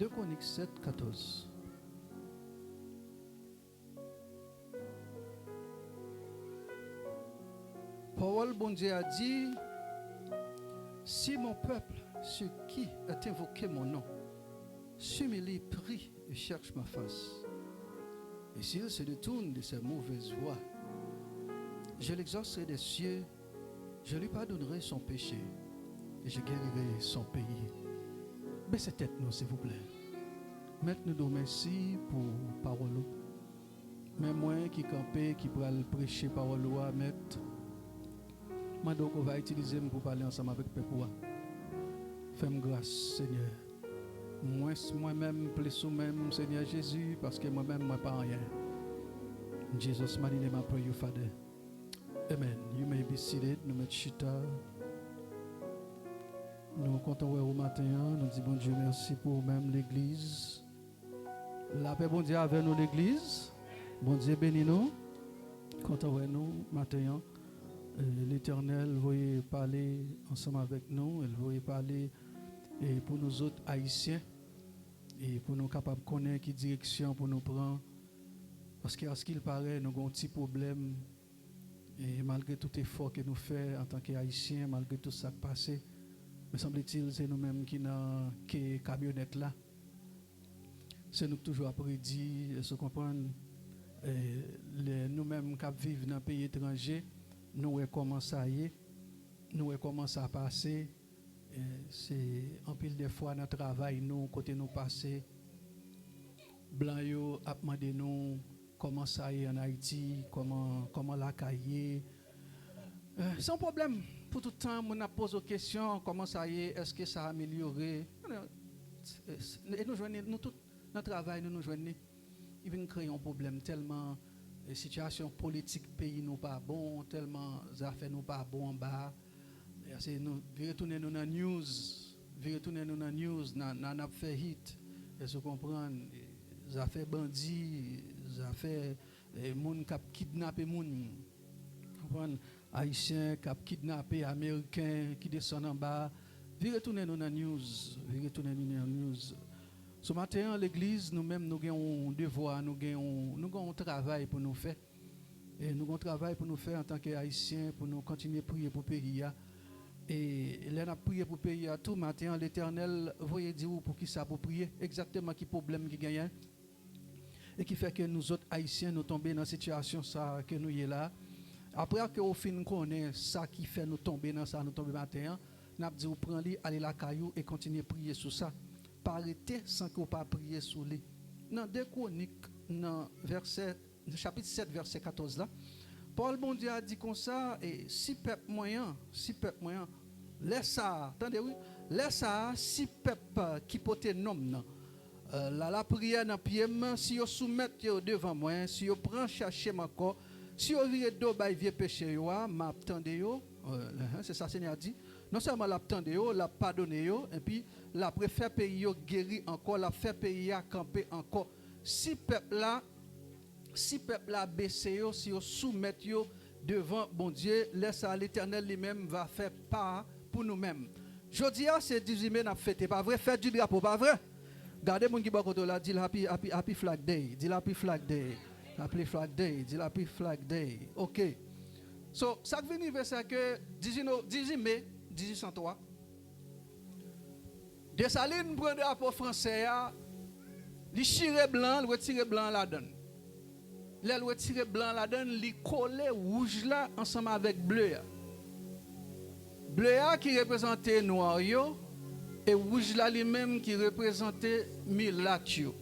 2 Chroniques 7, 14. Parole bon Dieu a dit, si mon peuple, ceux qui ont invoqué mon nom, s'humilie, prie et cherche ma face, et s'il se détourne de ses mauvaises voies, je l'exaucerai des cieux, je lui pardonnerai son péché, et je guérirai son pays. Baissez tête nous s'il vous plaît. Maintenant nous merci pour parole. Mais moi qui campé, qui pourra prêcher parole, mettre. Donc on va utiliser pour parler ensemble avec le peuple. Fais-moi grâce, Seigneur. Moi-même, plus ou même, Seigneur Jésus, parce que moi-même, moi pas rien. In Jesus' mighty name, I pray you, Father. Amen. You may be seated. Nous mettons chita. Nous comptons au matin. Nous disons bon Dieu merci pour même l'église. La paix, bon Dieu, avec nous l'église. Bon Dieu, bénis nous. Comptons nous matin. L'Éternel voulait parler ensemble avec nous, elle voulait parler pour nous autres haïtiens et pour nous capables de connaître quelle direction pour nous prendre. Parce qu'à ce qu'il paraît, nous avons un petit problème et malgré tout effort que nous faisons en tant qu'haïtiens, malgré tout ça qui passe, me semble-t-il, c'est nous-mêmes qui dans ces camionnettes là. C'est nous toujours après dit, se comprendre, nous-mêmes qui vivons dans un pays étranger. Nous comment ça y est, nous comment ça passer. C'est en pile des fois notre travail, nous côté nous passer. Blanc yo a demandé nous comment ça y est en Haïti, comment la cahier. C'est un problème. Pour tout le temps, on a posé des questions, comment ça y est, est-ce que ça a amélioré. Et nous joignons, nous tout notre travail, nous joignons. Il vient créer un problème tellement. La situation politique pays nous pas bon, tellement les affaires nous pas bon en bas. Nous retourner nous dans news, retourner nous dans news, n'a fait hit. Et se comprendre, ça fait bandit, ça fait moun qui kidnappé moun. Comprendre haïtien qui kidnappé américain qui descend en bas. Vi retourner nous dans news, Ce matin, l'église, nous-mêmes, nous avons un devoir, nous avons un travail pour nous faire. Et nous avons un travail pour nous faire en tant qu'Haïtiens, pour nous continuer à prier pour le pays. Et là, nous avons prié pour le pays tout matin. L'Éternel, voyez dire pour qui ça pour prier, exactement qui problème qui gagne. Et qui fait que nous autres Haïtiens, nous tombons dans la situation ça, que nous y est là. Après que au fin connaît ça qui fait nous tomber dans ça, nous tomber matin, nous avons dit, vous prenez, allez la caillou et continuez à prier sur ça. Pas arrêter sans que vous pas prier sur lui. Dans 2 Chroniques, dans chapitre 7, verset 14 là, Paul bon Dieu a dit comme ça, et si peuple moyen, laisse ça, attendez oui, laisse ça, si peuple qui porte nom, la prière dans pied, si vous soumettez devant moi, si vous prenez chercher encore, si vous virez d'eau by vieux péché, m'attendez c'est ça Seigneur dit. Non seulement l'attendez, la pardonné, et puis la préfère pays guéri encore, la fait pays camper encore. Si peuple là baissé, si vous soumettez devant bon Dieu, laisse à l'Éternel lui-même va faire part pour nous-mêmes. Jodi c'est 18 mai n'a fêté, pas vrai? Fête du drapeau, pas vrai? Regardez mon qui bakoto là, dit happy flag day, dit happy flag day. Happy flag day, dit happy flag day. OK. So, ça vient verset que 18 mai 1803. Dessalines prend drapeau français, li chire blanc, le retire blanc la donne. Le retire blanc la donne, li coller rouge là ensemble avec bleu. Bleu qui représentait noir yo et rouge là lui-même qui représentait milat yo.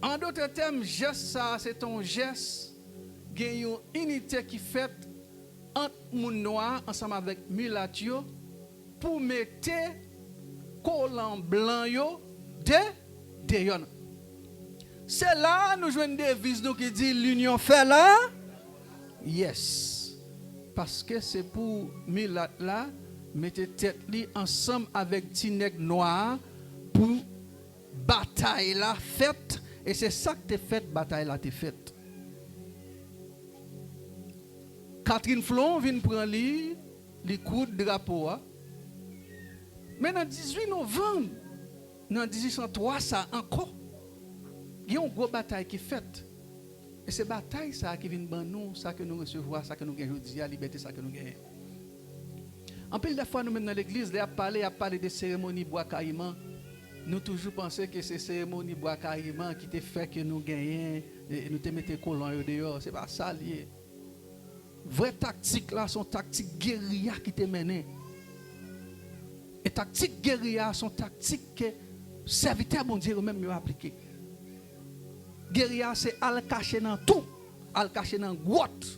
En d'autres termes, geste ça c'est un geste gagne une unité qui fait entre moun noir ensemble avec milat yo pour mettre collant blanc yo de yon. C'est là nous jouons une devise nous qui dit l'union fait là. Yes. Parce que c'est pour milat là mettre tête li ensemble avec tinèg noir pour bataille la faite et c'est ça que t'es fait bataille là t'es faite. Catherine Flon vient prendre les coups de drapeau. Mais dans 18 novembre, dans 1803, ça encore, il y a une grosse bataille qui est faite. Et c'est bataille ça qui vient de nous, ça que nous recevons, ça que nous gagnons aujourd'hui, la liberté, ça que nous gagnons. En pile de fois, nous même dans l'église, à parler des cérémonies bois caïman, nous toujours pensons que c'est cérémonies bois caïman qui te fait que nous gagnons, nous te mettons colons dehors. C'est pas ça lié. Vraie tactique là, sont tactique guérilla qui te mène. Et tactique guérilla sont tactiques que serviteur bon Dieu même mieux appliqué. Guérilla c'est al cacher dans tout, al cacher dans grotte.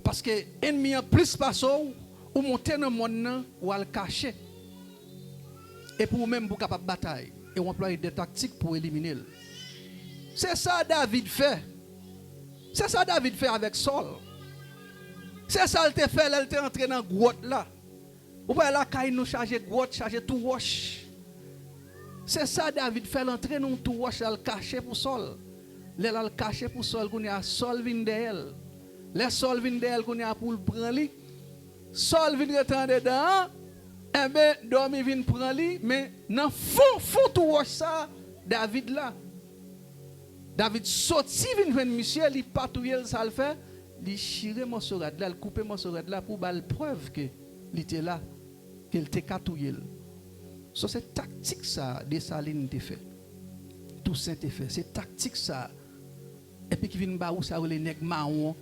Parce que ennemi en plus passe ou monter dans monde ou al cacher. Et pour même pour capable bataille et on emploie des tactiques pour éliminer. C'est ça David fait. C'est ça David fait avec Saul. C'est ça il te fait, il te entré dans grotte là. Ou pas là quand nous charger grotte, charger tout roche. C'est ça David fait l'entrée dans tout roche, il caché pour Saul. Il caché pour Saul qu'on a Saul vient d'elle. Les Saul vient d'elle qu'on a pour le prendre lui. Saul vient rentrer dedans. Eh ben dormi vient prendre lui, mais dans fond tout roche ça David là. David sorti vient monsieur, il patrouille ça le fait, il chire morceau là, il couper morceau là pour bal preuve que il était là, qu'il était catouillé. So c'est tactique ça Dessalines te fait. Tout ça te fait, c'est tactique ça. Et puis qui vient ba ou ça les nèg marron,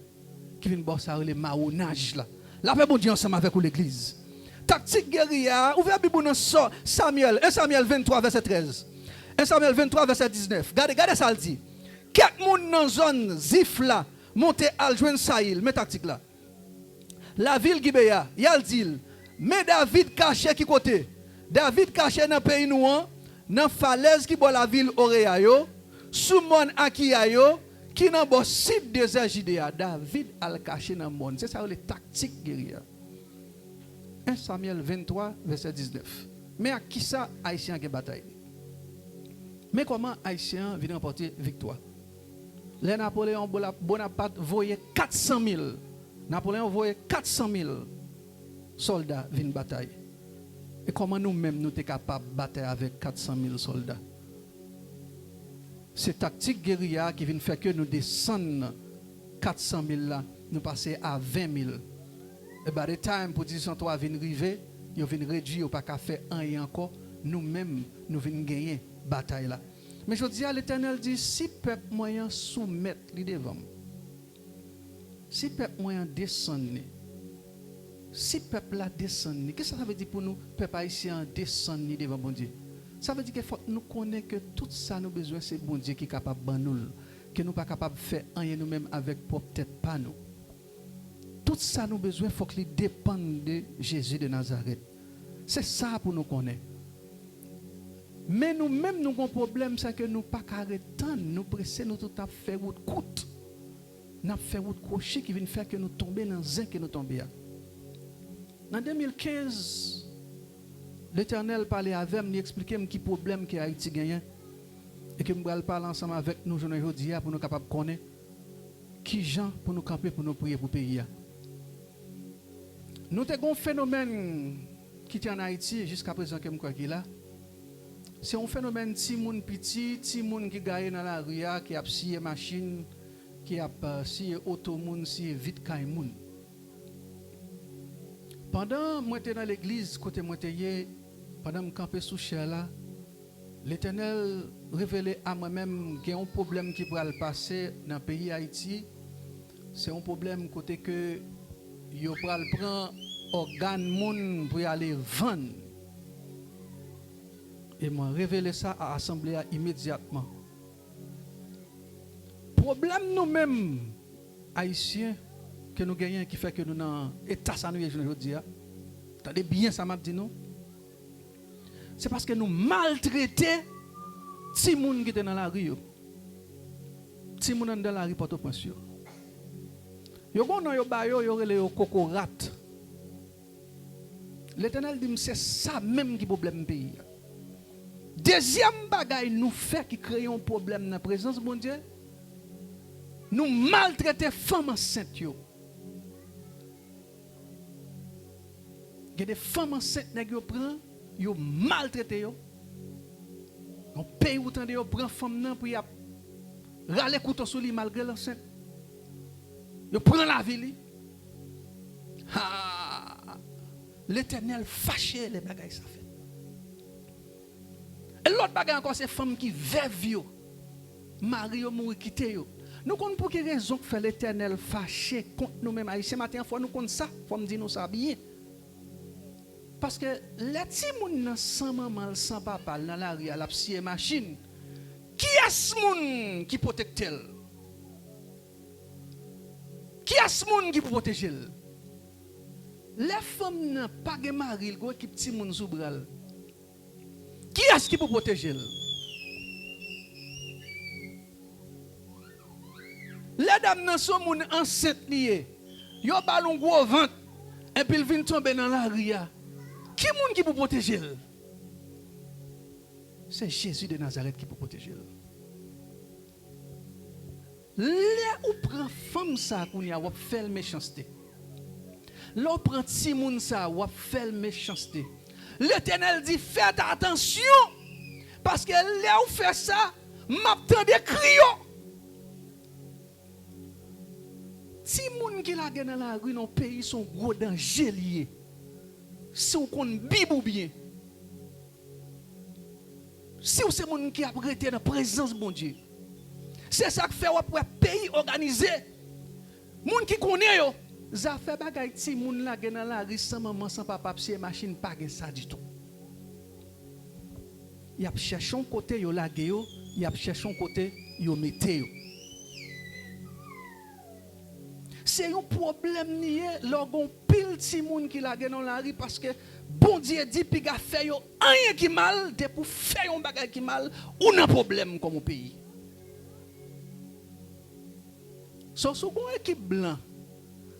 qui vient ba ça les marronnage là. La paix bon Dieu ensemble avec l'église. Tactique guérilla, ouvrez Bible dans Samuel, 1 Samuel 23 verset 13. 1 Samuel 23 verset 19. Regardez ça le dit. Quelques moun dans zone Zif là, monte al joindre Saïl, met tactique là. La ville Gibea, yal dit, mais David caché qui côté? David caché dans pays noir, dans falaise qui boit la ville Oréa yo, sous mon Akia yo, qui dans bo site désert Judéa. David al caché dans monde. C'est ça les tactiques guérilla. 1 Samuel 23 verset 19. Mais à qui ça haïtien qui bataille? Mais comment Haïtiens viennent remporter victoire? Les Napoléon Bonaparte voyait 400 000. Napoléon voyait 400 000 soldats viennent bataille. Et comment nous-mêmes nous sommes capables de battre avec 400 000 soldats? C'est tactique guérilla qui vient faire que nous descendons 400 000 là, nous passer à 20 000. Et by the time pour 1803 vient arriver, ils viennent réduire pas qu'à faire un et encore, nous-mêmes nous venons gagner bataille là. Mais je dis à l'Éternel dit si peuple moyen soumettre lui devant. Si peuple moyen descend, si peuple là descend, qu'est-ce que ça veut dire pour nous peuple haïtien descend devant bon Dieu? Ça veut dire qu'il faut que nous connaissions que tout ça nous besoin c'est bon Dieu qui est capable de nous, que nous pas capable de faire rien nous-mêmes avec peut-être pas nous. Tout ça nous besoin faut qu'il dépende de Jésus de Nazareth. C'est ça pour nous connaître. Mais nous-mêmes, nous avons un problème, c'est que nous ne pouvons pas arrêter, nous presser, nous tout à fait route courte. Nous avons fait route crochet qui vient faire que nous tombions dans un que nous tombions. En 2015, l'Éternel parlait avec moi, il expliquait quel problème que Haïti gagne. Et que nous allons parler ensemble avec nous aujourd'hui pour nous capables de connaître qui gens pour nous camper, pour nous prier pour le pays. Nous avons un phénomène qui est en Haïti jusqu'à présent, que je crois qu'il a. C'est un phénomène ti moun petit, ti moun qui gagne dans la rue, qui a scié machine, qui a scié auto moun, scié vite kay moun. Pendant moi j'étais dans l'église côté moi pendant me camper sous chair là, l'Éternel révélé à moi-même qu'il y a un problème qui pourrait le passer dans le pays Haïti. C'est un problème côté que yo pral prend organe moun pour aller vendre. Et moi révélé ça à l'assemblée immédiatement. Problème nous-mêmes haïtiens que nous gagnons qui fait que nous dans état ça nous aujourd'hui. Attendez bien ça m'a dit non. C'est parce que nous maltraitons ti moun qui était dans la rue. Ti moun dans la rue Port-au-Prince. Yo bon non yo ba yo relé yo cocorat. L'Éternel dit c'est ça même qui problème pays. Deuxième bagaille nous fait qui crée un problème dans la présence de mon Dieu. Nous maltraitons femmes enceintes. Il y a des femmes enceintes qui prennent, ils maltraitent. On paye autant de prend femme pour râler couteau sur lui malgré l'enceinte. Ils prennent la vie. L'Éternel fâché les bagailles ça fait. Et l'autre bagaille encore c'est femmes qui vivent mari yo mourir quitter yo. Nous connaissons pour quelle raison que fait l'Éternel fâché contre nous-mêmes haïtiens matin faut nous connaître ça, faut me dire nous ça bien. Parce que les petits moun sans maman, sans papa dans la rue à la psy machine. Qui est-ce moun qui protège elle? Qui est-ce moun qui protège elle? Les femmes n'ont pas de mari, go qui petit moun sous bral. Qui est-ce qui peut protéger elle? Les dames nan sont moun enceinte lié. Yo ballon gros ventre et puis il vient tomber dans la rue. Qui moun qui peut protéger elle? C'est Jésus de Nazareth qui peut protéger elle. Là où prend femme ça qu'on y a ou fait méchanceté. Là où prend ti moun ça ou fait méchanceté. L'Éternel dit faites attention parce que là où fait ça, m'attend des cris. Si moun qui la dans la rue dans pays sont gros danger lié. Si on connaît Bible ou bien. Si on c'est moun qui a prêté dans la présence de mon Dieu. C'est ça que fait un pays organisé. Moun qui connaît yo, ça fait bagay ti moun la dans la rue sans maman sans papa c'est machine pas ça du tout. Y a cherché un côté yo la yo, y a cherché un côté yo mette yo. C'est un problème nié lorsqu'on pile ti moun qui la dans la rue parce que bon Dieu dit puis gars fait yo rien qui mal de pour faire un bagage qui mal ou un problème comme au pays. So une équipe blanc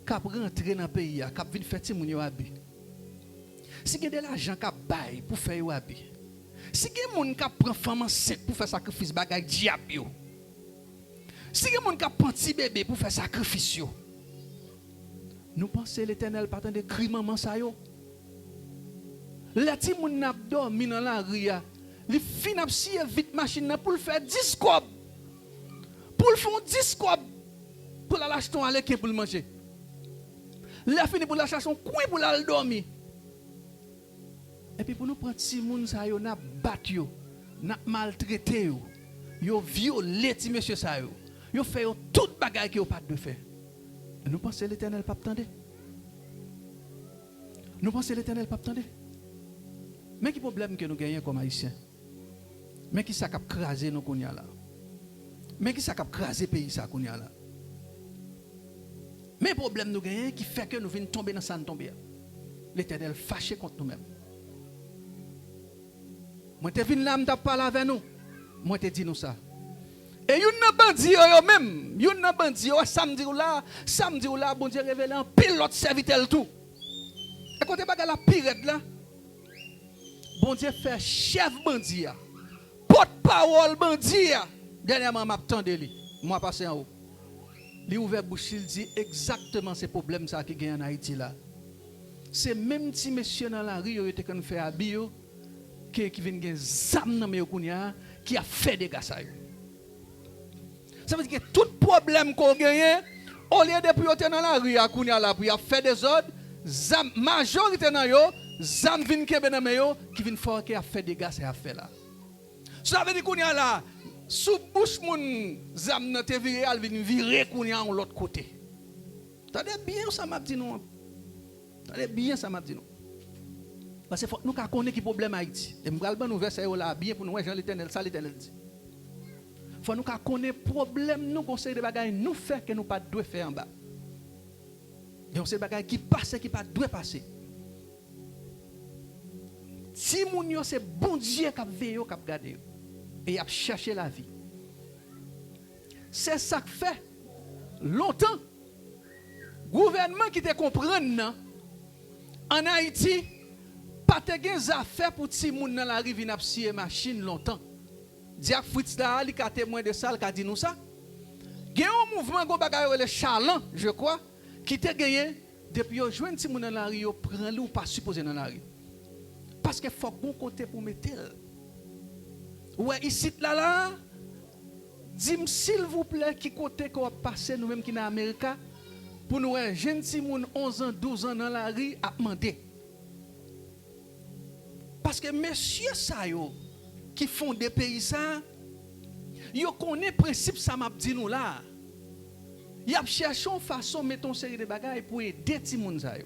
qui rentre dans le pays qui vient faire ti moun yo abi. Si il y a de l'argent qui bail pour faire yo abi. Si quelqu'un qui prend femme enceinte pour faire sacrifice bagay diable yo. Si quelqu'un qui prend petit bébé pour faire sacrifice yo. Nous pensons l'Éternel pas de cri maman ça yo. Les petits moun n'a dormi dans la rue, les fin ap siye vite machine pour le faire 10 cob. Pour le faire 10 cob pour la lâcher ton aller pour le manger. La fini pour la chercher son coin pour la dormir. Et puis pour nous prendre si moun sa yo n'a battu yo, n'a maltraité yo, yo violé ti monsieur sa yo fait yo tout bagay qui yo pas de faire. Nous pensons l'Éternel pas attendre. Nous pensons l'Éternel pas attendre. Mais qui problème que nous gagnons comme haïtiens? Mais qui ça cap craser nous kounya là? Mais qui ça cap craser pays ça kounya là? Mais problème nous gagnons qui fait que nous venons tomber dans ça tomber. L'Éternel fâché contre nous-mêmes. Moi te vinn là m't'a parler avec nous. Moi te dit nous ça. Et yon nan bandi yo même, yon nan bandi yo samedi ou là bon Dieu révélé un pilote serviteur tout. Et quand baga la pirate là, bon Dieu fait chef bandi ya. Porte-parole bandi ya. Dernièrement m'a tande li, moi passé en haut. Li ouvert bouche, il dit exactement ces problèmes ça qui gagne en Haïti là. C'est même si monsieur dans la rue yo était qu'on fait habiller yo qui vient gen zam nan me kounya qui a fait des gars ça yo. Ça veut dire que tout problème qu'on gagne, au lieu de pour dans la rue à kounya là pour faire des ordres, zam majorité nan yo, zam vinn kebe nan yo qui vinn faire qui a fait des gars ça a fait là. Ça veut dire kounya là sous bouche moun zam nan te viré al vinn virer kounya en l'autre côté. Tendez bien ça m'a dit non. Tendez bien ça m'a dit non. Parce que faut nous connaître qui problème Haïti. Et m'gal ban nous verset là bien pour nous Jean l'Éternel ça l'Éternel dit. Faut nous connaître problème nous conseil de bagaille nous faire que nous pas doit faire en bas. Donc c'est bagaille qui passe qui pas doit passer. Si moun yo c'est bon Dieu qui veille qui garder et a chercher la vie. C'est ça que fait longtemps gouvernement qui te comprendre en Haïti pas te gen affaire pour ti moun dans la rive n'a psié machine longtemps. Diak Fritz là li ka témoin de ça, il ka dit nous ça. Gen un mouvement go bagay le chaland, je crois, qui te gagné depuis yo joine ti moun dans la rue yo prend li ou pas supposé dans la rue. Parce que faut bon côté pour mettre. Ouais, ici là dis-moi s'il vous plaît qui côté qu'on passer nous même qui dans Amérique pour nous un jeune ti moun 11 ans, 12 ans dans la rue a demander. Parce que messieurs ça yo qui font des pays ça, yo connaît principe ça m'a dit nous là. Y a cherché une façon mettre une série de bagages pour aider ti moun ça yo.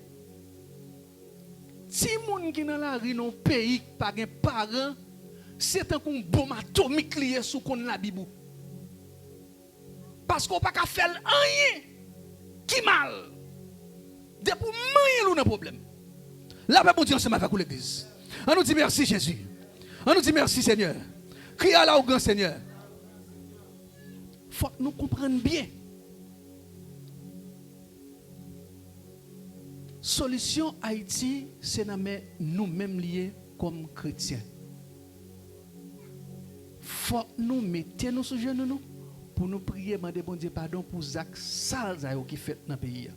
Ti moun qui dans la rue dans pays pas gen parents, c'est un comme bombe atomique lié sous kon la bibou. Parce qu'on pas ka faire rien qui mal. Depuis rien ou un problème. Là pas bon Dieu ensemble avec l'église. On nous dit merci Jésus. On nous dit merci Seigneur. Crie à la au grand Seigneur. Faut que nous comprenions bien. Solution Haïti, c'est nous-mêmes liés comme chrétiens. Faut que nous mettions nos sujets nous pour nous prier, demander bon Dieu pardon pour les actes sales qui fait dans le pays.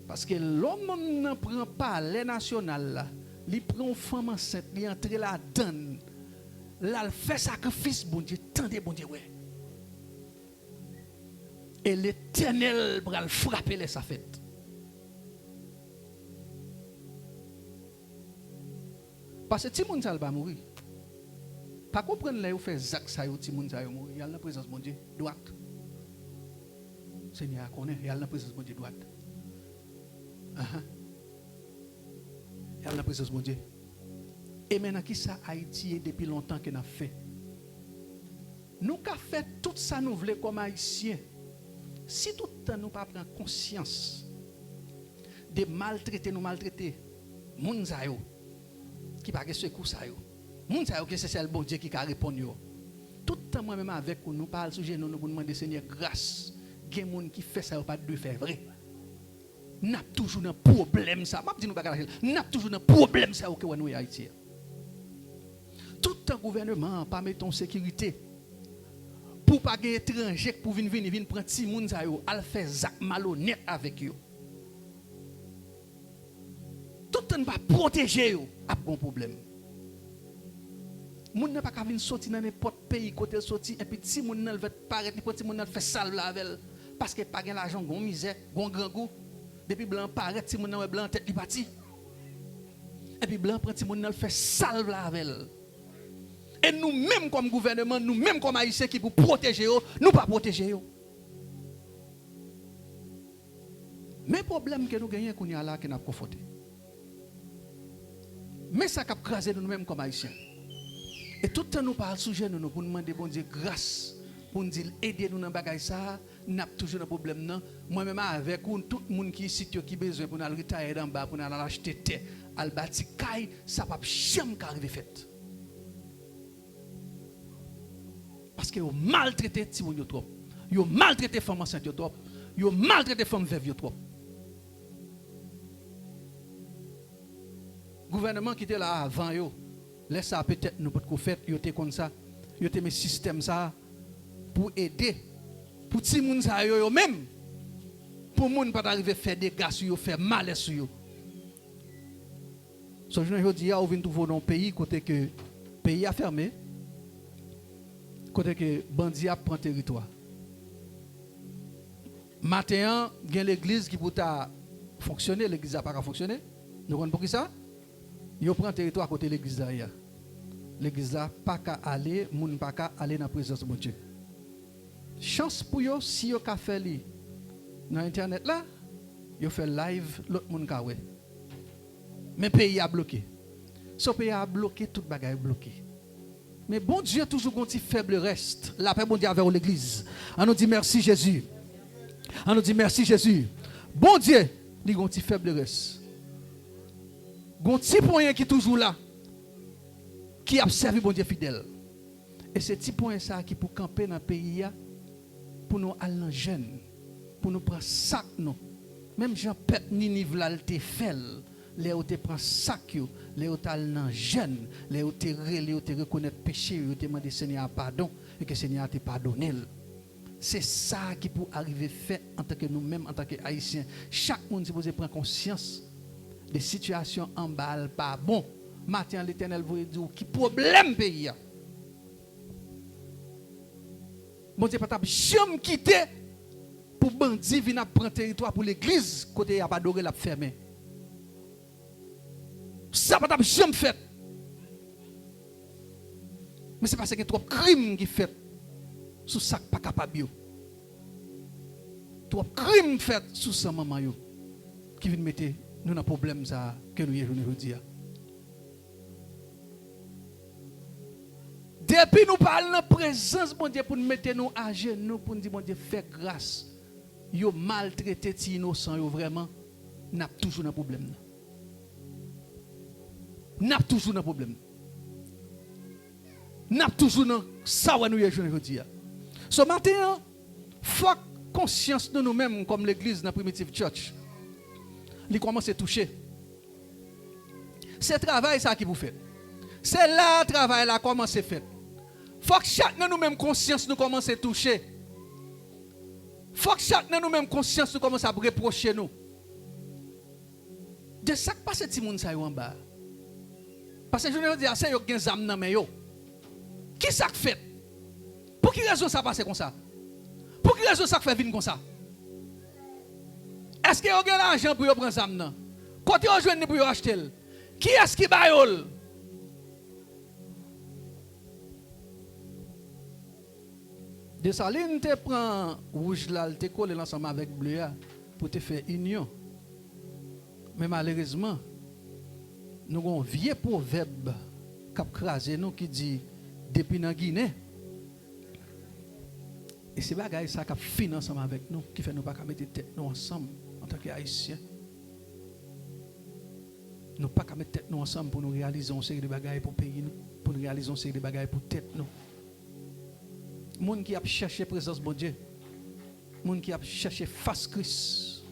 Parce que l'homme ne prend pas les nationales là. Il prend une femme enceinte, il entre là-dedans. Là, il fait sacrifice, bon Dieu, tendez, bon Dieu, ouais. Et l'Éternel va le frapper les sa fête. Parce que Timoun ça va mourir. Pas comprendre là où fait Zach ça Timoun ça va mourir. Il y a la présence de mon Dieu droite. Seigneur connaît, il y a la présence de mon Dieu droite. Il y a la présence de mon Dieu. Et maintenant, qui ça Haïti depuis longtemps qu'on a fait? Nous avons fait tout ça nous voulons comme Haïtiens. Si tout le temps nous ne prenons pas conscience de maltraiter, nous maltraiter, moun sa yo, qui pas secours sa yo, moun sa yo que c'est le bon Dieu qui a répondu. Tout le temps moi-même avec nous parle sujet nous nous demander Seigneur grâce. Il y a des gens qui fait ça pas de faire vrai. N'a toujours un problème ça. M'a dit nous bagarre. N'a toujours un problème ça que nous Haïti. un gouvernement pas mettre en sécurité pour pas des étrangers pour venir prendre ti moun sa yo, al faire zak malhonnête avec yo. Tout le monde pas protéger yo, a bon problème. Moun n'a pas qu'à venir sortir dans n'importe pays côté sorti et puis si moun nan veut paraître n'importe si moun nan fait salve la avec parce que pas gain l'argent gon misère gon grand goût depuis blanc paraît si moun nan blanc tête li parti et puis blanc prend si moun nan fait salve la avec et nous même comme gouvernement nous même comme haïtiens qui pour protéger yo nous pas protéger yo. Mais problème que nous gagnons qu'on y a là qui n'a conforté mais ça cap craser nous même comme haïtiens. Et tout le temps nous parlons sujet nous pour nous demander bon Dieu grâce pour nous dire aider nous dans bagage ça n'a toujours un problème non moi même avec tout le monde qui ici qui besoin pour nous retirer d'en bas pour nous acheter terre al bâti caille ça pas jamais arriver fait parce que vous maltraité ti moun yo trop yo maltraité femme enceinte yo trop yo maltraité femme veuve yo trop gouvernement qui était là avant yo laisse ça peut-être nous pas faire yo te comme ça yo te mes système ça pour aider pour ti moun sa yo même pour moun pas arriver faire des dégâts sur yo faire mal sur yo so je dis ya ou vinn trouver dans pays côté que pays a fermé côté que bandi a prend territoire matin gen l'église qui pour ta fonctionner l'église a pas fonctionner nous connaissons pour qui ça yo prend territoire côté l'église là l'église là pas qu'à aller moun pas qu'à aller dans la présence de mon Dieu chance pour yo si yo ka fait li dans internet là yo fait live l'autre moun ka wè mais pays a bloqué so pays a bloqué tout bagaille bloqué mais bon Dieu toujours gon ti faible reste la paix bon Dieu avec l'église on nous dit merci Jésus on nous dit merci Jésus bon Dieu li gon ti faible reste gon ti point qui toujours là qui a servi bon Dieu fidèle. Et c'est petit point ça qui pour camper dans le pays pour nous aller dans jeune, pour nous prendre sac nous. Même Jean Pet Ninive là te fait, les où te prend sac yo, les où t'al dans jeune, les où te reconnaître péché, yo te demander Seigneur pardon et que Seigneur te pardonné. C'est ça qui pour arriver fait en tant que nous-mêmes en tant que haïtiens. Chaque monde supposé prendre conscience des situations en bas pas bon. Matin l'Éternel vous dire qui problème pays. Bon Dieu pas jamais quitter pour bandit venir prendre territoire pour l'église côté a pas adoré la fermer. Ça pas jamais fait. Mais c'est parce que trop crime qui fait sous ça pas capable. Trop crime fait sous ça maman yo qui vient mettre nous dans problème ça que nous y aujourd'hui. Depuis nous parlons de présence, bon Dieu, pour nous mettre nous à genoux, pour nous dire, bon Dieu, fais grâce. Yo maltraité ti innocent, yo vraiment, n'a toujours un problème. N'a toujours un problème. N'a toujours un ça où nous y aujourd'hui. Ce matin, faut conscience de nous-mêmes comme l'église dans Primitive Church. Il commence à toucher. C'est travail ça qui vous fait. C'est là le travail là commence à faire. Faut que chacun de nous-mêmes conscience nous commence à toucher. Faut que chacun de nous-mêmes conscience nous commence à reprocher nous. De ça que passe ti moun sa yo en bas. Parce que je veux dire c'est yo gen zam nan men yo. Qui ça fait? Pour quelle raison ça passe comme ça? Pour quelle raison ça fait venir comme ça? Est-ce que yo gen l'argent pour yo prendre zam nan? Côté yo joindre pour yo acheter? Qui est-ce qui ba yo? Desaline te prend rouge là, te colle ensemble avec bleu pour te faire union. Mais malheureusement, nous avons un vieux proverbe qui a crasé nous qui dit depuis dans Guinée. Et c'est bagaille ça qui a fini ensemble avec nous, qui fait nous pas mettre tête nous ensemble en tant qu'Haïtiens. Nous pas mettre tête nous ensemble pour nous réaliser une série de bagailles pour pays nous, pour nous réaliser une série de bagailles pour tête nous. Moun qui a cherché présence bon Dieu, moun qui a cherché face Christ,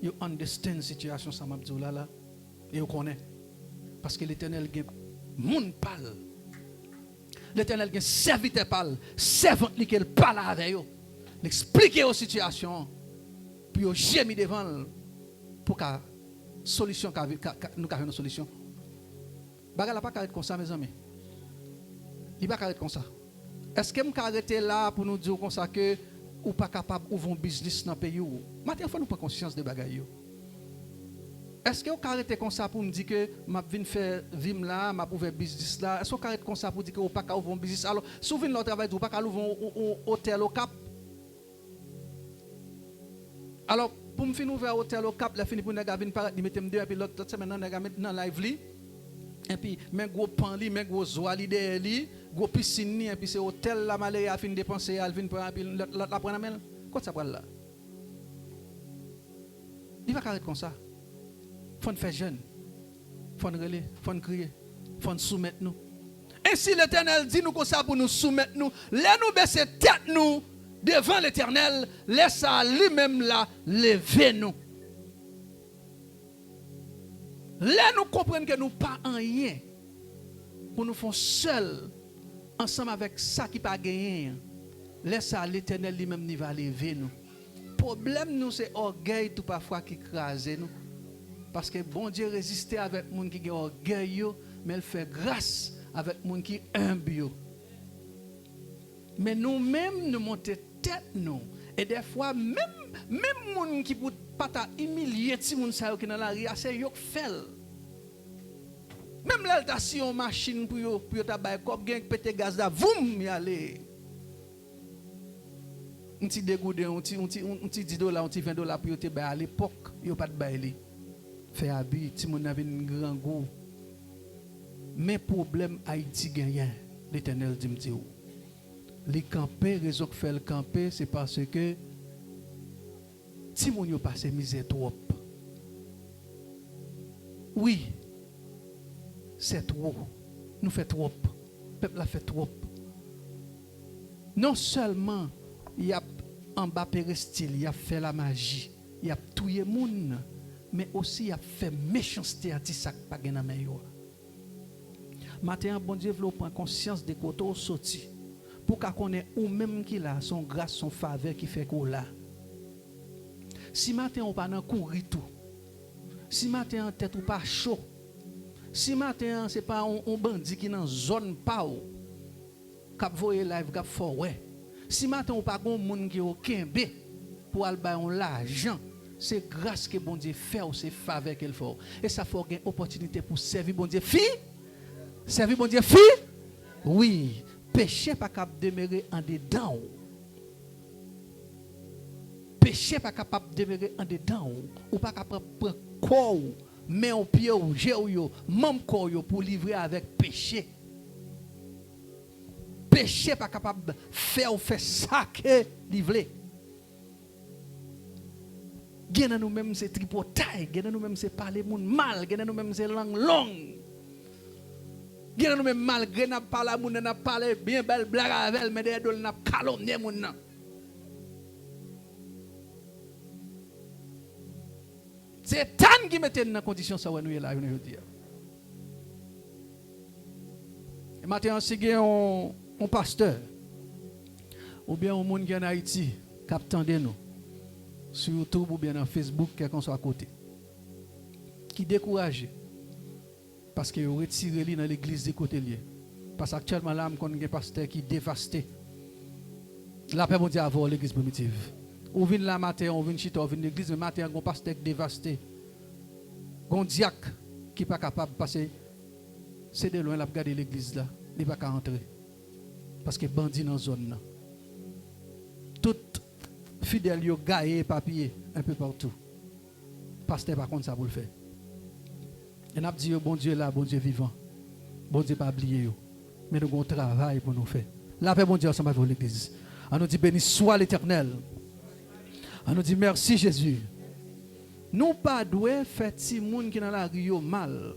you understand situation ça m'a dit là et vous connaît parce que l'Éternel gen moun parle l'Éternel a un serviteur parle, servant qui parle avec eux, expliquer aux situations, puis au gémi devant pour que solution nous avons une solution. Bagal n'a pas carré comme ça mes amis. Il pas carré comme ça. Est-ce que vous arrêter là pour nous dire comme ça que ou pas capable d'ouvrir un business dans le pays ou maintenant il faut nous prendre conscience de bagaille. Est-ce que vous arrêtez comme ça pour me dire que m'a vinn faire vim là, m'a ouvert business là? Est-ce que vous arrêtez comme ça pour dire que vous pas capable d'ouvrir un business? Alors, si vous venez le travail, vous pas capable d'ouvrir un hôtel au Cap. Alors, pour me finir ouvrir un hôtel au Cap, la fini pour nèg vinn paraître, mettre deux et puis l'autre semaine nèg mettre dans live li. Et puis men gros pan li, men gros zoa li derrière li, gros piscine ni et puis c'est hôtel la malé a fin dépenser, elle vinn prendre puis la prendre amel. Quoi ça prend là? Il va arrêter comme ça. Faut faire jeune. Faut relayer, faut crier, faut soumettre nous. Ainsi l'Éternel dit nous comme ça pour nous soumettre nous. Laisse nous baisser tête nous devant l'Éternel, laisse lui-même là lever nous. Là, nous comprenons que nous pas en rien pour nous faire seuls, ensemble avec ça qui pas gagné. Laisse l'Éternel lui-même il va lever nous. Problème nous c'est orgueil tout parfois qui crase nous. Parce que bon Dieu résiste avec les gens qui ont orgueil, mais il fait grâce avec les gens qui humble. Mais nous-mêmes nous montons tête nous. Et des fois même les gens qui ne pas humilier les gens qui dans la rue, c'est eux qui font. Même là, tu as si une machine pour ta comme gain pété gaz là, voum y aller. Un petit dégoûté, un petit 10 $, un petit 20 $ pour te bailler à l'époque, yo pas de bailler. Fait habit, ti moun avait un grand goût. Mais problème Haïti gagnant, l'Éternel dit m'ti ou. Les camper, raison que fait le camper, c'est parce que ti moun yo passe misère trop. Oui. C'est trop. Nous fait trop. Le peuple a fait trop. Non seulement il y a en bas péristyle, il a fait la magie, il a tué les gens, mais aussi il a fait méchanceté à ti ça pas gen nan men yo. Matin bon Dieu veut prendre conscience de côté au sorti pour qu'a connaît ou même qui là son grâce son faveur qui fait qu'on là. Si matin on pas nan courir tout. Si matin en tête ou pas chaud. Si matin c'est pas un bandit qui dans zone pa ou k'ap voyer live k'ap forward. Si matin ou pas gon monde qui au kembe pour al ba on l'argent, c'est grâce que bon Dieu fait ou c'est faveur qu'il fait. Et ça faut une opportunité pour servir bon Dieu fille. Servir bon Dieu fille? Oui, péché pas capable demeurer en dedans. Péché pas capable demeurer en dedans ou pas capable prendre corps mais au pied ou géo même corps pour livrer avec péché. Péché pas capable faire ou faire ça que livrer. Gen nous même c'est tripotaille, gen nous même c'est parler moun mal, gen nous même c'est langue longue. Gen nous même malgré n'a parler moun n'a parler bien belle blague avec elle mais derrière n'a calomnier moun nan. C'est Tan qui mette dans condition ça nous là aujourd'hui. Et maintenant si gen un pasteur ou bien un monde qui en Haïti qui attendait nous sur YouTube ou bien dans Facebook quelqu'un soit à côté qui découragé parce que retiré lui dans l'église de côté lié parce qu'actuellement là on connaît un pasteur qui dévasté la paix mon Dieu avoir l'église primitive ou vient la matin on vient chita on vient l'église mais matin un pasteur dévasté un diacre qui pas capable passer c'est de loin la regarder l'église là il pas qu'à entrer parce que bandit dans zone là tout fidèle yo gaillé papier un peu partout pasteur par contre ça pour le faire et n'a dit bon Dieu là bon Dieu vivant bon Dieu pas oublier yo mais nous avons un travail pour nous faire la paix bon Dieu ensemble avec l'église on nous dit béni soit l'Éternel on nous dit merci Jésus nous pas doué faire ti moun qui dans la rue mal